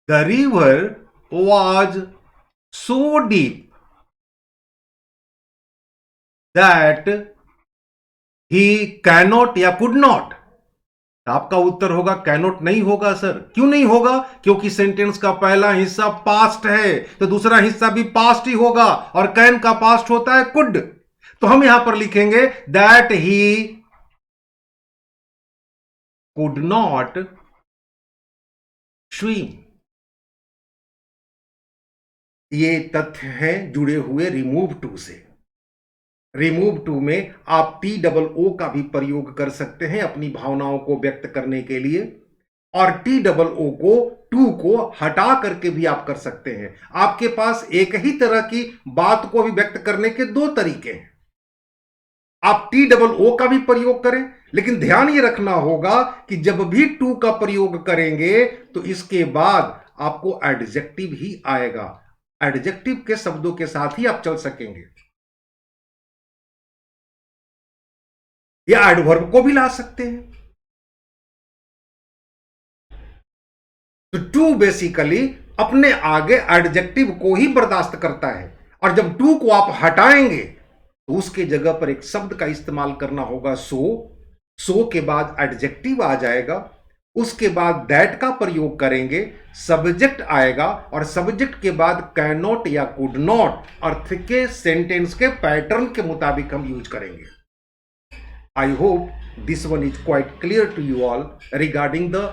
river was so deep that he cannot या कुड नॉट आपका उत्तर होगा कैनोट नहीं होगा सर। क्यों नहीं होगा? क्योंकि सेंटेंस का पहला हिस्सा पास्ट है तो दूसरा हिस्सा भी पास्ट ही होगा, और कैन का पास्ट होता है कुड। तो हम यहां पर लिखेंगे that he could not swim. ये तथ्य हैं जुड़े हुए रिमूव टू से। रिमूव टू में आप टी डबल ओ का भी प्रयोग कर सकते हैं अपनी भावनाओं को व्यक्त करने के लिए, और टी डबल ओ को टू को हटा करके भी आप कर सकते हैं। आपके पास एक ही तरह की बात को भी व्यक्त करने के दो तरीके हैं। आप टी डबल ओ का भी प्रयोग करें, लेकिन ध्यान ये रखना होगा कि जब भी टू का प्रयोग करेंगे तो इसके बाद आपको एडजेक्टिव ही आएगा। एडजेक्टिव के शब्दों के साथ ही आप चल सकेंगे, या एडवर्ब को भी ला सकते हैं। तो टू बेसिकली अपने आगे एडजेक्टिव को ही बर्दाश्त करता है, और जब टू को आप हटाएंगे तो उसके जगह पर एक शब्द का इस्तेमाल करना होगा सो के बाद एडजेक्टिव आ जाएगा, उसके बाद दैट का प्रयोग करेंगे, सब्जेक्ट आएगा, और सब्जेक्ट के बाद कैन नॉट या कुड नॉट अर्थ के सेंटेंस के पैटर्न के मुताबिक हम यूज करेंगे। I hope this one is quite clear to you all regarding the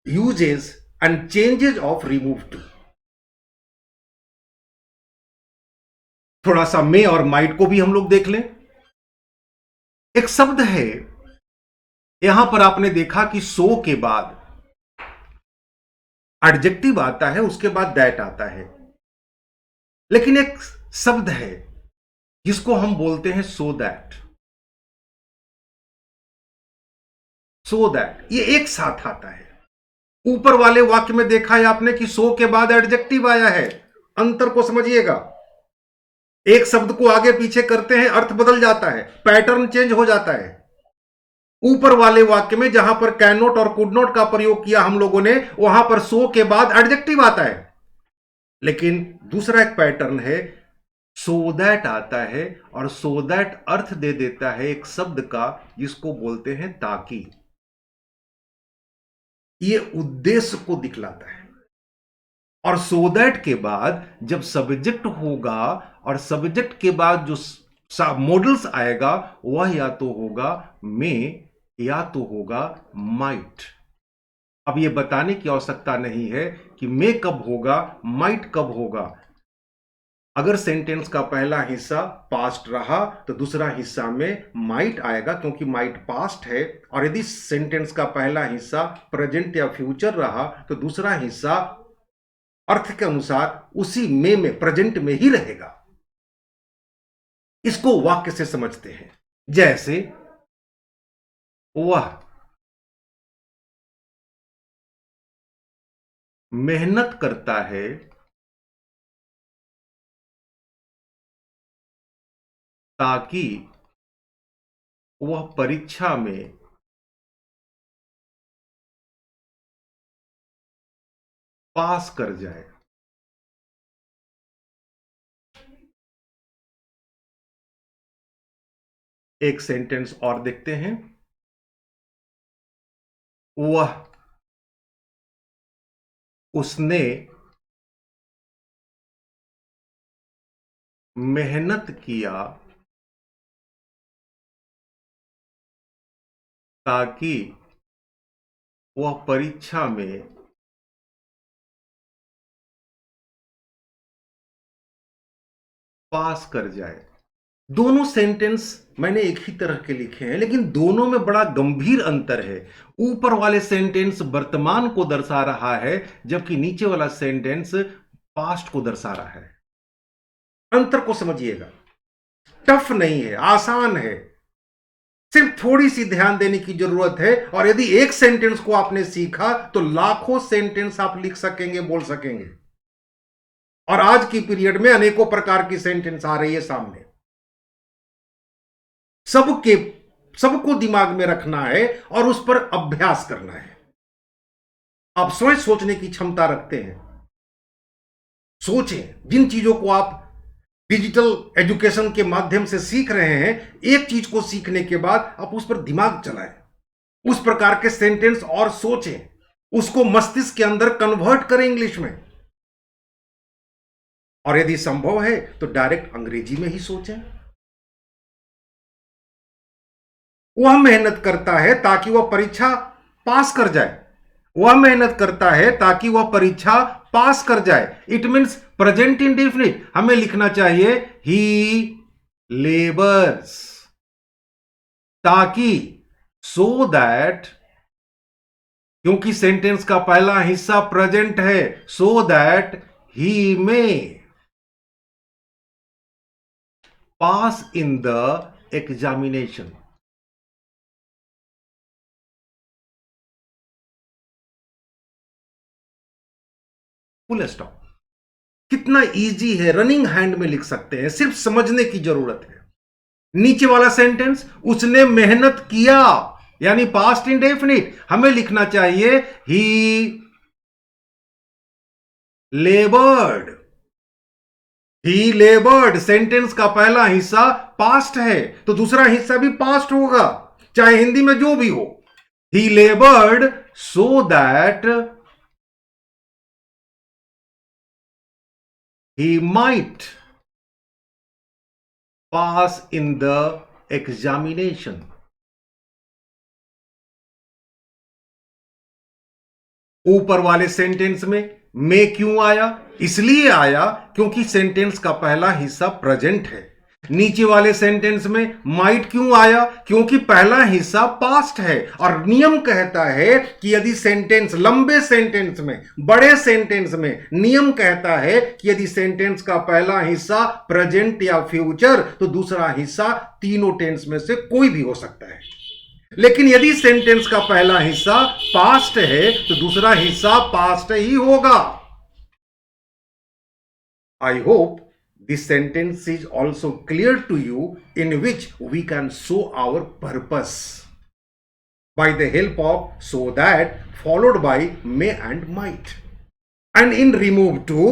uses and changes of remove to। थोड़ा सा मे और माइट को भी हम लोग देख लें। एक शब्द है, यहां पर आपने देखा कि सो के बाद एडजेक्टिव आता है, उसके बाद दैट आता है, लेकिन एक शब्द है जिसको हम बोलते हैं सो दैट। सो दैट ये एक साथ आता है। ऊपर वाले वाक्य में देखा है आपने कि सो के बाद एडजेक्टिव आया है। अंतर को समझिएगा, एक शब्द को आगे पीछे करते हैं अर्थ बदल जाता है, पैटर्न चेंज हो जाता है। ऊपर वाले वाक्य में जहां पर कैन नॉट और कुड नॉट का प्रयोग किया हम लोगों ने, वहां पर सो के बाद एडजेक्टिव आता है। लेकिन दूसरा एक पैटर्न है, सो दैट आता है, और सो दैट अर्थ दे देता है एक शब्द का जिसको बोलते हैं ताकि। ये उद्देश्य को दिखलाता है। और सो दैट के बाद जब सब्जेक्ट होगा, और सब्जेक्ट के बाद जो मॉडल्स आएगा वह या तो होगा मे या तो होगा माइट। अब यह बताने की आवश्यकता नहीं है कि मे कब होगा, माइट कब होगा। अगर सेंटेंस का पहला हिस्सा पास्ट रहा तो दूसरा हिस्सा में माइट आएगा, क्योंकि माइट पास्ट है। और यदि सेंटेंस का पहला हिस्सा प्रेजेंट या फ्यूचर रहा तो दूसरा हिस्सा अर्थ के अनुसार उसी में प्रेजेंट में ही रहेगा। इसको वाक्य से समझते हैं, जैसे वह मेहनत करता है ताकि वह परीक्षा में पास कर जाए। एक सेंटेंस और देखते हैं, उसने मेहनत किया ताकि वह परीक्षा में पास कर जाए। दोनों सेंटेंस मैंने एक ही तरह के लिखे हैं, लेकिन दोनों में बड़ा गंभीर अंतर है। ऊपर वाले सेंटेंस वर्तमान को दर्शा रहा है, जबकि नीचे वाला सेंटेंस पास्ट को दर्शा रहा है। अंतर को समझिएगा, टफ नहीं है, आसान है, सिर्फ थोड़ी सी ध्यान देने की जरूरत है। और यदि एक सेंटेंस को आपने सीखा तो लाखों सेंटेंस आप लिख सकेंगे, बोल सकेंगे। और आज की पीरियड में अनेकों प्रकार की सेंटेंस आ रही है सामने। सबको दिमाग में रखना है और उस पर अभ्यास करना है। आप स्वयं सोचने की क्षमता रखते हैं, सोचें। जिन चीजों को आप डिजिटल एजुकेशन के माध्यम से सीख रहे हैं, एक चीज को सीखने के बाद आप उस पर दिमाग चलाएं, उस प्रकार के सेंटेंस और सोचें, उसको मस्तिष्क के अंदर कन्वर्ट करें इंग्लिश में, और यदि संभव है तो डायरेक्ट अंग्रेजी में ही सोचें। वह मेहनत करता है ताकि वह परीक्षा पास कर जाए। वह मेहनत करता है ताकि वह परीक्षा पास कर जाए। It means present indefinite. हमें लिखना चाहिए ही लेबर्स, ताकि, सो दैट, क्योंकि सेंटेंस का पहला हिस्सा प्रेजेंट है, सो that he may pass in the examination. Full stop. कितना इजी है, रनिंग हैंड में लिख सकते हैं, सिर्फ समझने की जरूरत है। नीचे वाला सेंटेंस, उसने मेहनत किया, यानी पास्ट इंडेफिनिट। हमें लिखना चाहिए ही लेबर्ड। ही लेबर्ड, सेंटेंस का पहला हिस्सा पास्ट है तो दूसरा हिस्सा भी पास्ट होगा, चाहे हिंदी में जो भी हो। He laboured so that he might pass in the examination। ऊपर वाले सेंटेंस में क्यों आया? इसलिए आया क्योंकि सेंटेंस का पहला हिस्सा प्रेजेंट है। नीचे वाले सेंटेंस में माइट क्यों आया? क्योंकि पहला हिस्सा पास्ट है, और नियम कहता है कि यदि सेंटेंस, लंबे सेंटेंस में, बड़े सेंटेंस में नियम कहता है कि यदि सेंटेंस का पहला हिस्सा प्रेजेंट या फ्यूचर तो दूसरा हिस्सा तीनों टेंस में से कोई भी हो सकता है। लेकिन यदि सेंटेंस का पहला हिस्सा पास्ट है तो दूसरा हिस्सा पास्ट ही होगा। I hope this sentence is also clear to you, in which we can show our purpose by the help of so that followed by may and might. And in remove to,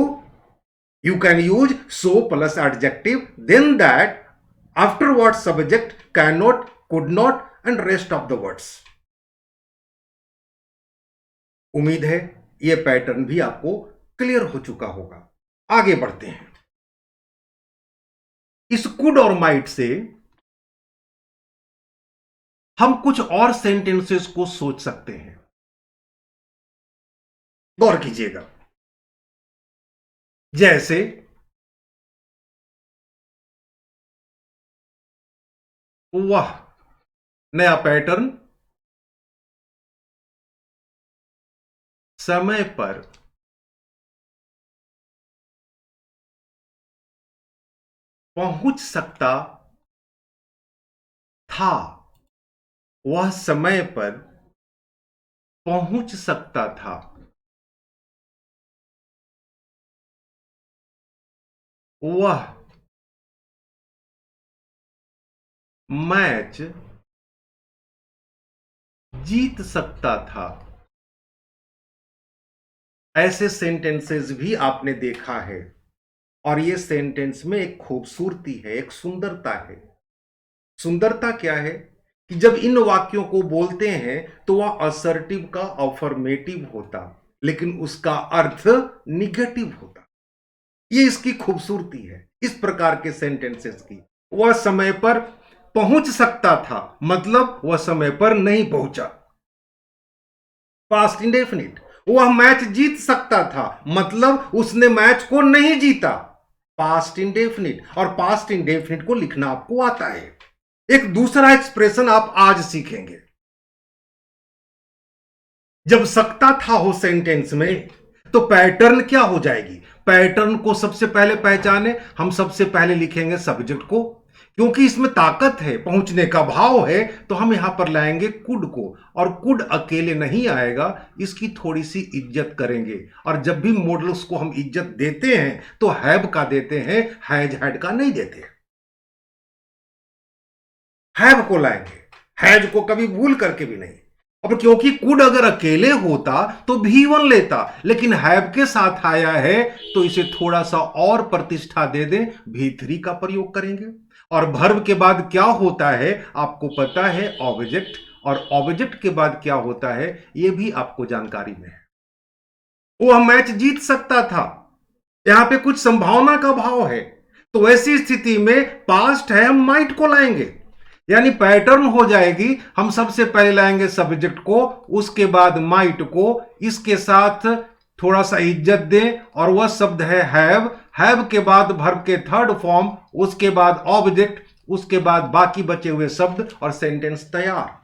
you can use so plus adjective, then that, afterwards subject, cannot, could not and rest of the words. उम्मीद है यह pattern भी आपको clear हो चुका होगा। आगे बढ़ते हैं। इस कुड और माइट से हम कुछ और सेंटेंसेस को सोच सकते हैं। गौर कीजिएगा। जैसे वह, नया पैटर्न, समय पर पहुंच सकता था। वह समय पर पहुंच सकता था। वह मैच जीत सकता था। ऐसे सेंटेंसेस भी आपने देखा है, और ये सेंटेंस में एक खूबसूरती है, एक सुंदरता है। सुंदरता क्या है कि जब इन वाक्यों को बोलते हैं तो वह असर्टिव का अफर्मेटिव होता, लेकिन उसका अर्थ निगेटिव होता। ये इसकी खूबसूरती है इस प्रकार के सेंटेंसेस की। वह समय पर पहुंच सकता था, मतलब वह समय पर नहीं पहुंचा, पास्ट इंडेफिनिट। वह मैच जीत सकता था, मतलब उसने मैच को नहीं जीता, पास्ट इंडेफिनिट। और पास्ट इंडेफिनिट को लिखना आपको आता है। एक दूसरा एक्सप्रेशन आप आज सीखेंगे। जब सकता था हो सेंटेंस में तो पैटर्न क्या हो जाएगी? पैटर्न को सबसे पहले पहचाने, हम सबसे पहले लिखेंगे सब्जेक्ट को, क्योंकि इसमें ताकत है, पहुंचने का भाव है, तो हम यहां पर लाएंगे कुड को। और कुड अकेले नहीं आएगा, इसकी थोड़ी सी इज्जत करेंगे। और जब भी मॉडल्स को हम इज्जत देते हैं तो हैव का देते हैं, हैज हैड का नहीं देते। हैव को लाएंगे, हैज को कभी भूल करके भी नहीं। अब क्योंकि कुड अगर अकेले होता तो V1 लेता, लेकिन हैव के साथ आया है तो इसे थोड़ा सा और प्रतिष्ठा दे दें, V3 का प्रयोग करेंगे। और वर्ब के बाद क्या होता है आपको पता है, ऑब्जेक्ट। और ऑब्जेक्ट के बाद क्या होता है यह भी आपको जानकारी में है। वह मैच जीत सकता था, यहां पे कुछ संभावना का भाव है, तो ऐसी स्थिति में पास्ट है, हम माइट को लाएंगे, यानी पैटर्न हो जाएगी। हम सबसे पहले लाएंगे सब्जेक्ट को, उसके बाद माइट को, इसके साथ थोड़ा सा इज्जत दें और वह शब्द है हैव के बाद वर्ब के थर्ड फॉर्म, उसके बाद ऑब्जेक्ट, उसके बाद बाकी बचे हुए शब्द और सेंटेंस तैयार।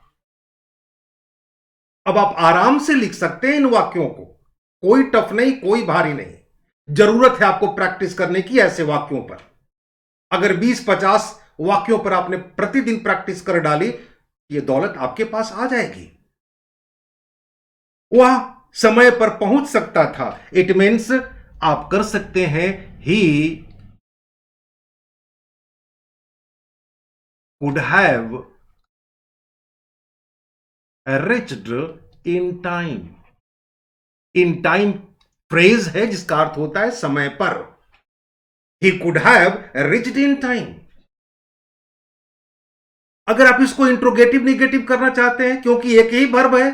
अब आप आराम से लिख सकते हैं इन वाक्यों को, कोई टफ नहीं, कोई भारी नहीं। जरूरत है आपको प्रैक्टिस करने की ऐसे वाक्यों पर। अगर 20-50 वाक्यों पर आपने प्रतिदिन प्रैक्टिस कर डाली, यह दौलत आपके पास आ जाएगी। वह समय पर पहुंच सकता था, इट मीन्स आप कर सकते हैं he could have reached in time। In time phrase है जिसका अर्थ होता है समय पर। He could have reached in time। अगर आप इसको इंट्रोगेटिव निगेटिव करना चाहते हैं, क्योंकि एक ही वर्ब है,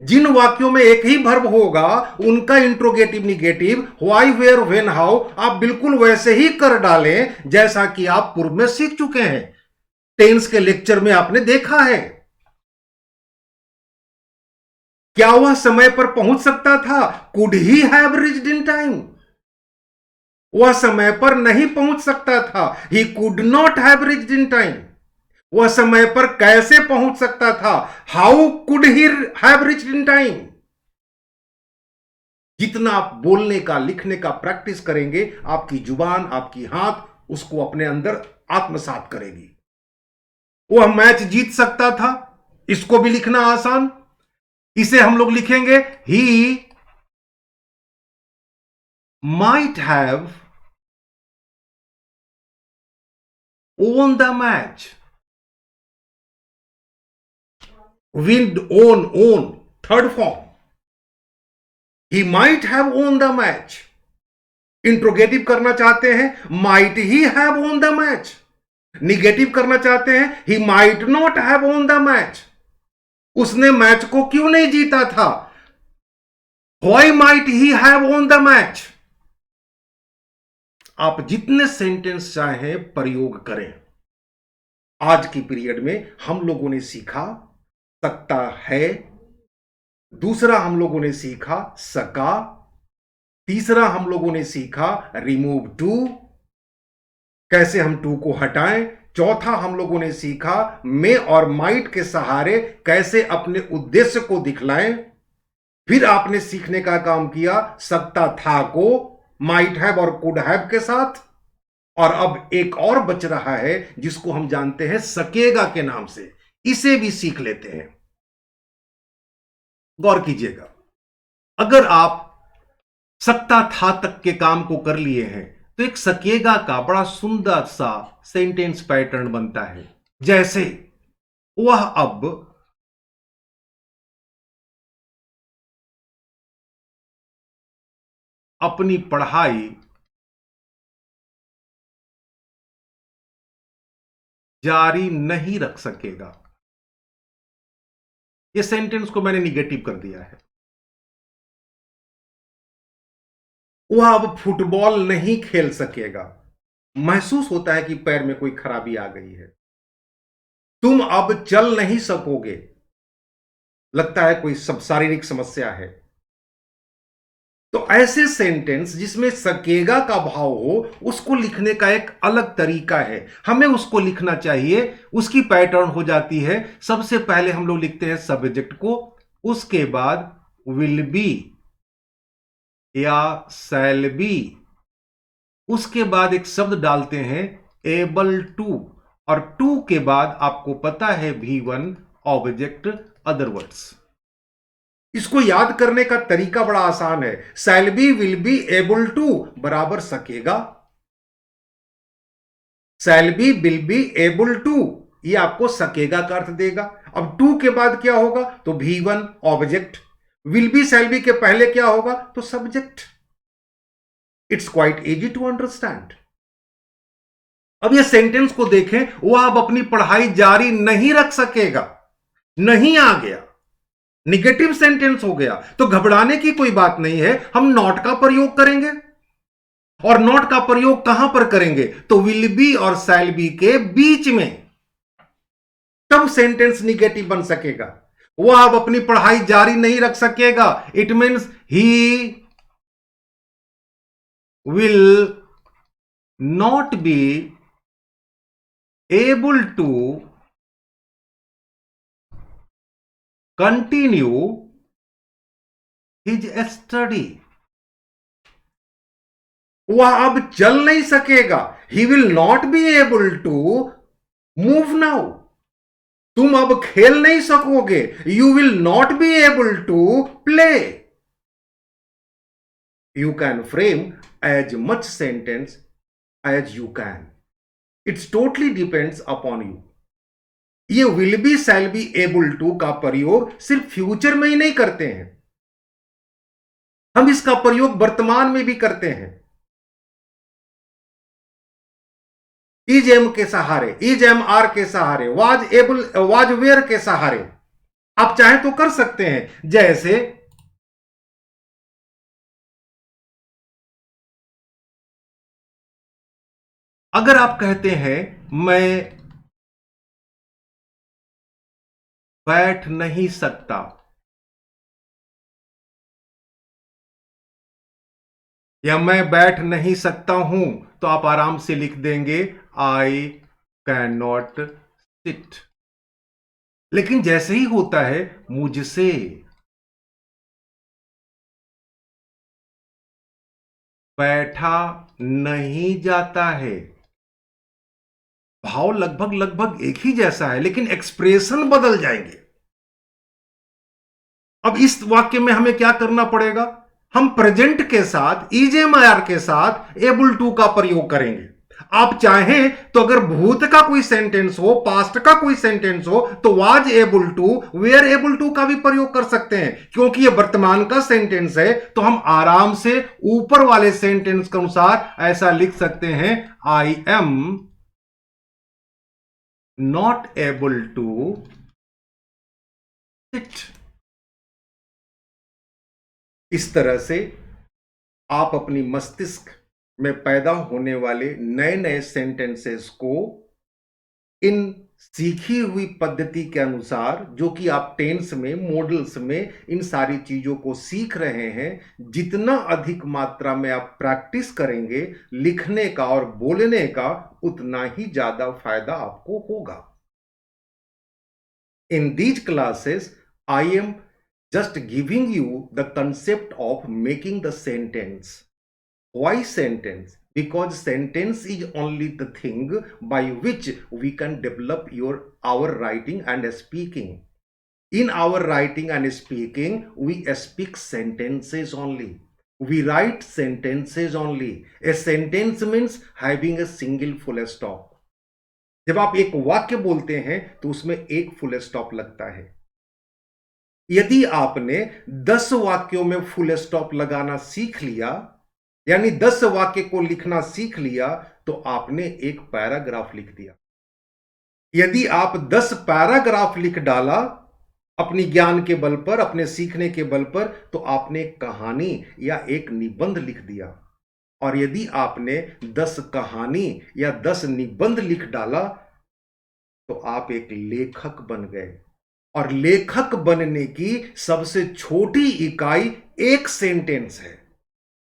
जिन वाक्यों में एक ही वर्ब होगा उनका interrogative negative why where when how आप बिल्कुल वैसे ही कर डालें जैसा कि आप पूर्व में सीख चुके हैं, टेंस के लेक्चर में आपने देखा है। क्या वह समय पर पहुंच सकता था? Could he have reached in time. वह समय पर नहीं पहुंच सकता था, he could not have reached in time. वह समय पर कैसे पहुंच सकता था? How could he have reached in time. जितना आप बोलने का लिखने का प्रैक्टिस करेंगे, आपकी जुबान, आपकी हाथ उसको अपने अंदर आत्मसात करेगी। वह मैच जीत सकता था, इसको भी लिखना आसान। इसे हम लोग लिखेंगे he might have won the match। Win, own third form. He might have won the match। Interrogative करना चाहते हैं, might he have won the match। Negative करना चाहते हैं, he might not have won the match। उसने match को क्यों नहीं जीता था? Why might he have won the match। आप जितने सेंटेंस चाहें प्रयोग करें। आज की पीरियड में हम लोगों ने सीखा सकता है, दूसरा हम लोगों ने सीखा सका, तीसरा हम लोगों ने सीखा रिमूव टू, कैसे हम टू को हटाएं, चौथा हम लोगों ने सीखा मे और माइट के सहारे कैसे अपने उद्देश्य को दिखलाएं। फिर आपने सीखने का काम किया सकता था को माइट हैव और कुड हैव के साथ, और अब एक और बच रहा है जिसको हम जानते हैं सकेगा के नाम से, इसे भी सीख लेते हैं। गौर कीजिएगा, अगर आप सकता था तक के काम को कर लिए हैं तो एक सकेगा का बड़ा सुंदर सा सेंटेंस पैटर्न बनता है, जैसे वह अब अपनी पढ़ाई जारी नहीं रख सकेगा। यह सेंटेंस को मैंने निगेटिव कर दिया है। वह अब फुटबॉल नहीं खेल सकेगा। महसूस होता है कि पैर में कोई खराबी आ गई है। तुम अब चल नहीं सकोगे, लगता है कोई सब शारीरिक समस्या है। तो ऐसे सेंटेंस जिसमें सकेगा का भाव हो, उसको लिखने का एक अलग तरीका है, हमें उसको लिखना चाहिए। उसकी पैटर्न हो जाती है, सबसे पहले हम लोग लिखते हैं सब्जेक्ट को, उसके बाद विल बी या शैल बी, उसके बाद एक शब्द डालते हैं एबल टू, और टू के बाद आपको पता है V1 ऑब्जेक्ट अदर वर्ड्स। इसको याद करने का तरीका बड़ा आसान है। Shall be will be able to बराबर सकेगा, shall be will be able to, ये आपको सकेगा का अर्थ देगा। अब टू के बाद क्या होगा? तो V1 object, will be shall be के पहले क्या होगा? तो subject. It's quite easy to understand. अब ये सेंटेंस को देखें, वह अब अपनी पढ़ाई जारी नहीं रख सकेगा, नहीं आ गया, निगेटिव सेंटेंस हो गया, तो घबराने की कोई बात नहीं है। हम नॉट का प्रयोग करेंगे, और नॉट का प्रयोग कहां पर करेंगे? तो विल बी और शैल बी के बीच में, तब सेंटेंस निगेटिव बन सकेगा। वो अब अपनी पढ़ाई जारी नहीं रख सकेगा। It means he will not be able to continue his study. वह अब चल नहीं सकेगा। He will not be able to move now. तुम अब खेल नहीं सकोगे। You will not be able to play. You can frame as much sentence as you can. It's totally depends upon you. ये will be shall be able to का प्रयोग सिर्फ future में ही नहीं करते हैं, हम इसका प्रयोग वर्तमान में भी करते हैं। इज एम के सहारे, इज एम आर के सहारे, वाज एबल वाज वेयर के सहारे आप चाहे तो कर सकते हैं। जैसे अगर आप कहते हैं मैं बैठ नहीं सकता, या मैं बैठ नहीं सकता हूं, तो आप आराम से लिख देंगे आई कैन नॉट सिट। लेकिन जैसे ही होता है मुझसे बैठा नहीं जाता है, भाव लगभग लगभग एक ही जैसा है, लेकिन एक्सप्रेशन बदल जाएंगे। अब इस वाक्य में हमें क्या करना पड़ेगा? हम प्रेजेंट के साथ इज एम आर के साथ एबल टू का प्रयोग करेंगे। आप चाहें तो अगर भूत का कोई सेंटेंस हो, पास्ट का कोई सेंटेंस हो, तो was able to, were able to का भी प्रयोग कर सकते हैं। क्योंकि ये वर्तमान का सेंटेंस है, तो हम आराम से ऊपर वाले सेंटेंस के अनुसार ऐसा लिख सकते हैं, I am not able to sit. इस तरह से आप अपनी मस्तिष्क में पैदा होने वाले नए नए सेंटेंसेस को इन सीखी हुई पद्धति के अनुसार, जो कि आप टेंस में, मॉडल्स में इन सारी चीजों को सीख रहे हैं, जितना अधिक मात्रा में आप प्रैक्टिस करेंगे लिखने का और बोलने का, उतना ही ज्यादा फायदा आपको होगा। In these classes I am just giving you the concept of making the sentence. Why sentence? Because sentence is only the thing by which we can develop our writing and speaking. In our writing and speaking, we speak sentences only. We write sentences only. A sentence means having a single full stop. जब आप एक वाक्य बोलते हैं तो उसमें एक full stop लगता है। यदि आपने 10 वाक्यों में फुल स्टॉप लगाना सीख लिया, यानी 10 वाक्य को लिखना सीख लिया, तो आपने एक पैराग्राफ लिख दिया। यदि आप 10 पैराग्राफ लिख डाला अपनी ज्ञान के बल पर, अपने सीखने के बल पर, तो आपने कहानी या एक निबंध लिख दिया। और यदि आपने 10 कहानी या 10 निबंध लिख डाला, तो आप एक लेखक बन गए। और लेखक बनने की सबसे छोटी इकाई एक सेंटेंस है।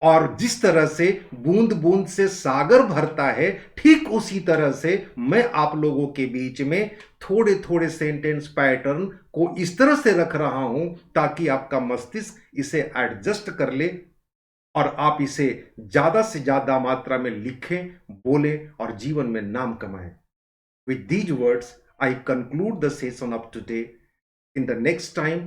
और जिस तरह से बूंद बूंद से सागर भरता है, ठीक उसी तरह से मैं आप लोगों के बीच में थोड़े थोड़े सेंटेंस पैटर्न को इस तरह से रख रहा हूं ताकि आपका मस्तिष्क इसे एडजस्ट कर ले और आप इसे ज्यादा से ज्यादा मात्रा में लिखें, बोलें और जीवन में नाम कमाएं। With these words, I conclude the session of today. In the next time,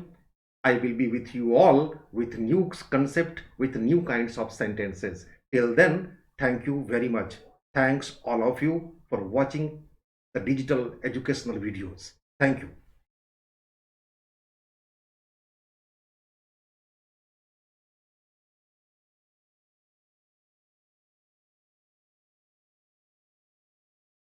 I will be with you all with new concept, with new kinds of sentences. Till then, thank you very much. Thanks all of you for watching the digital educational videos. Thank you.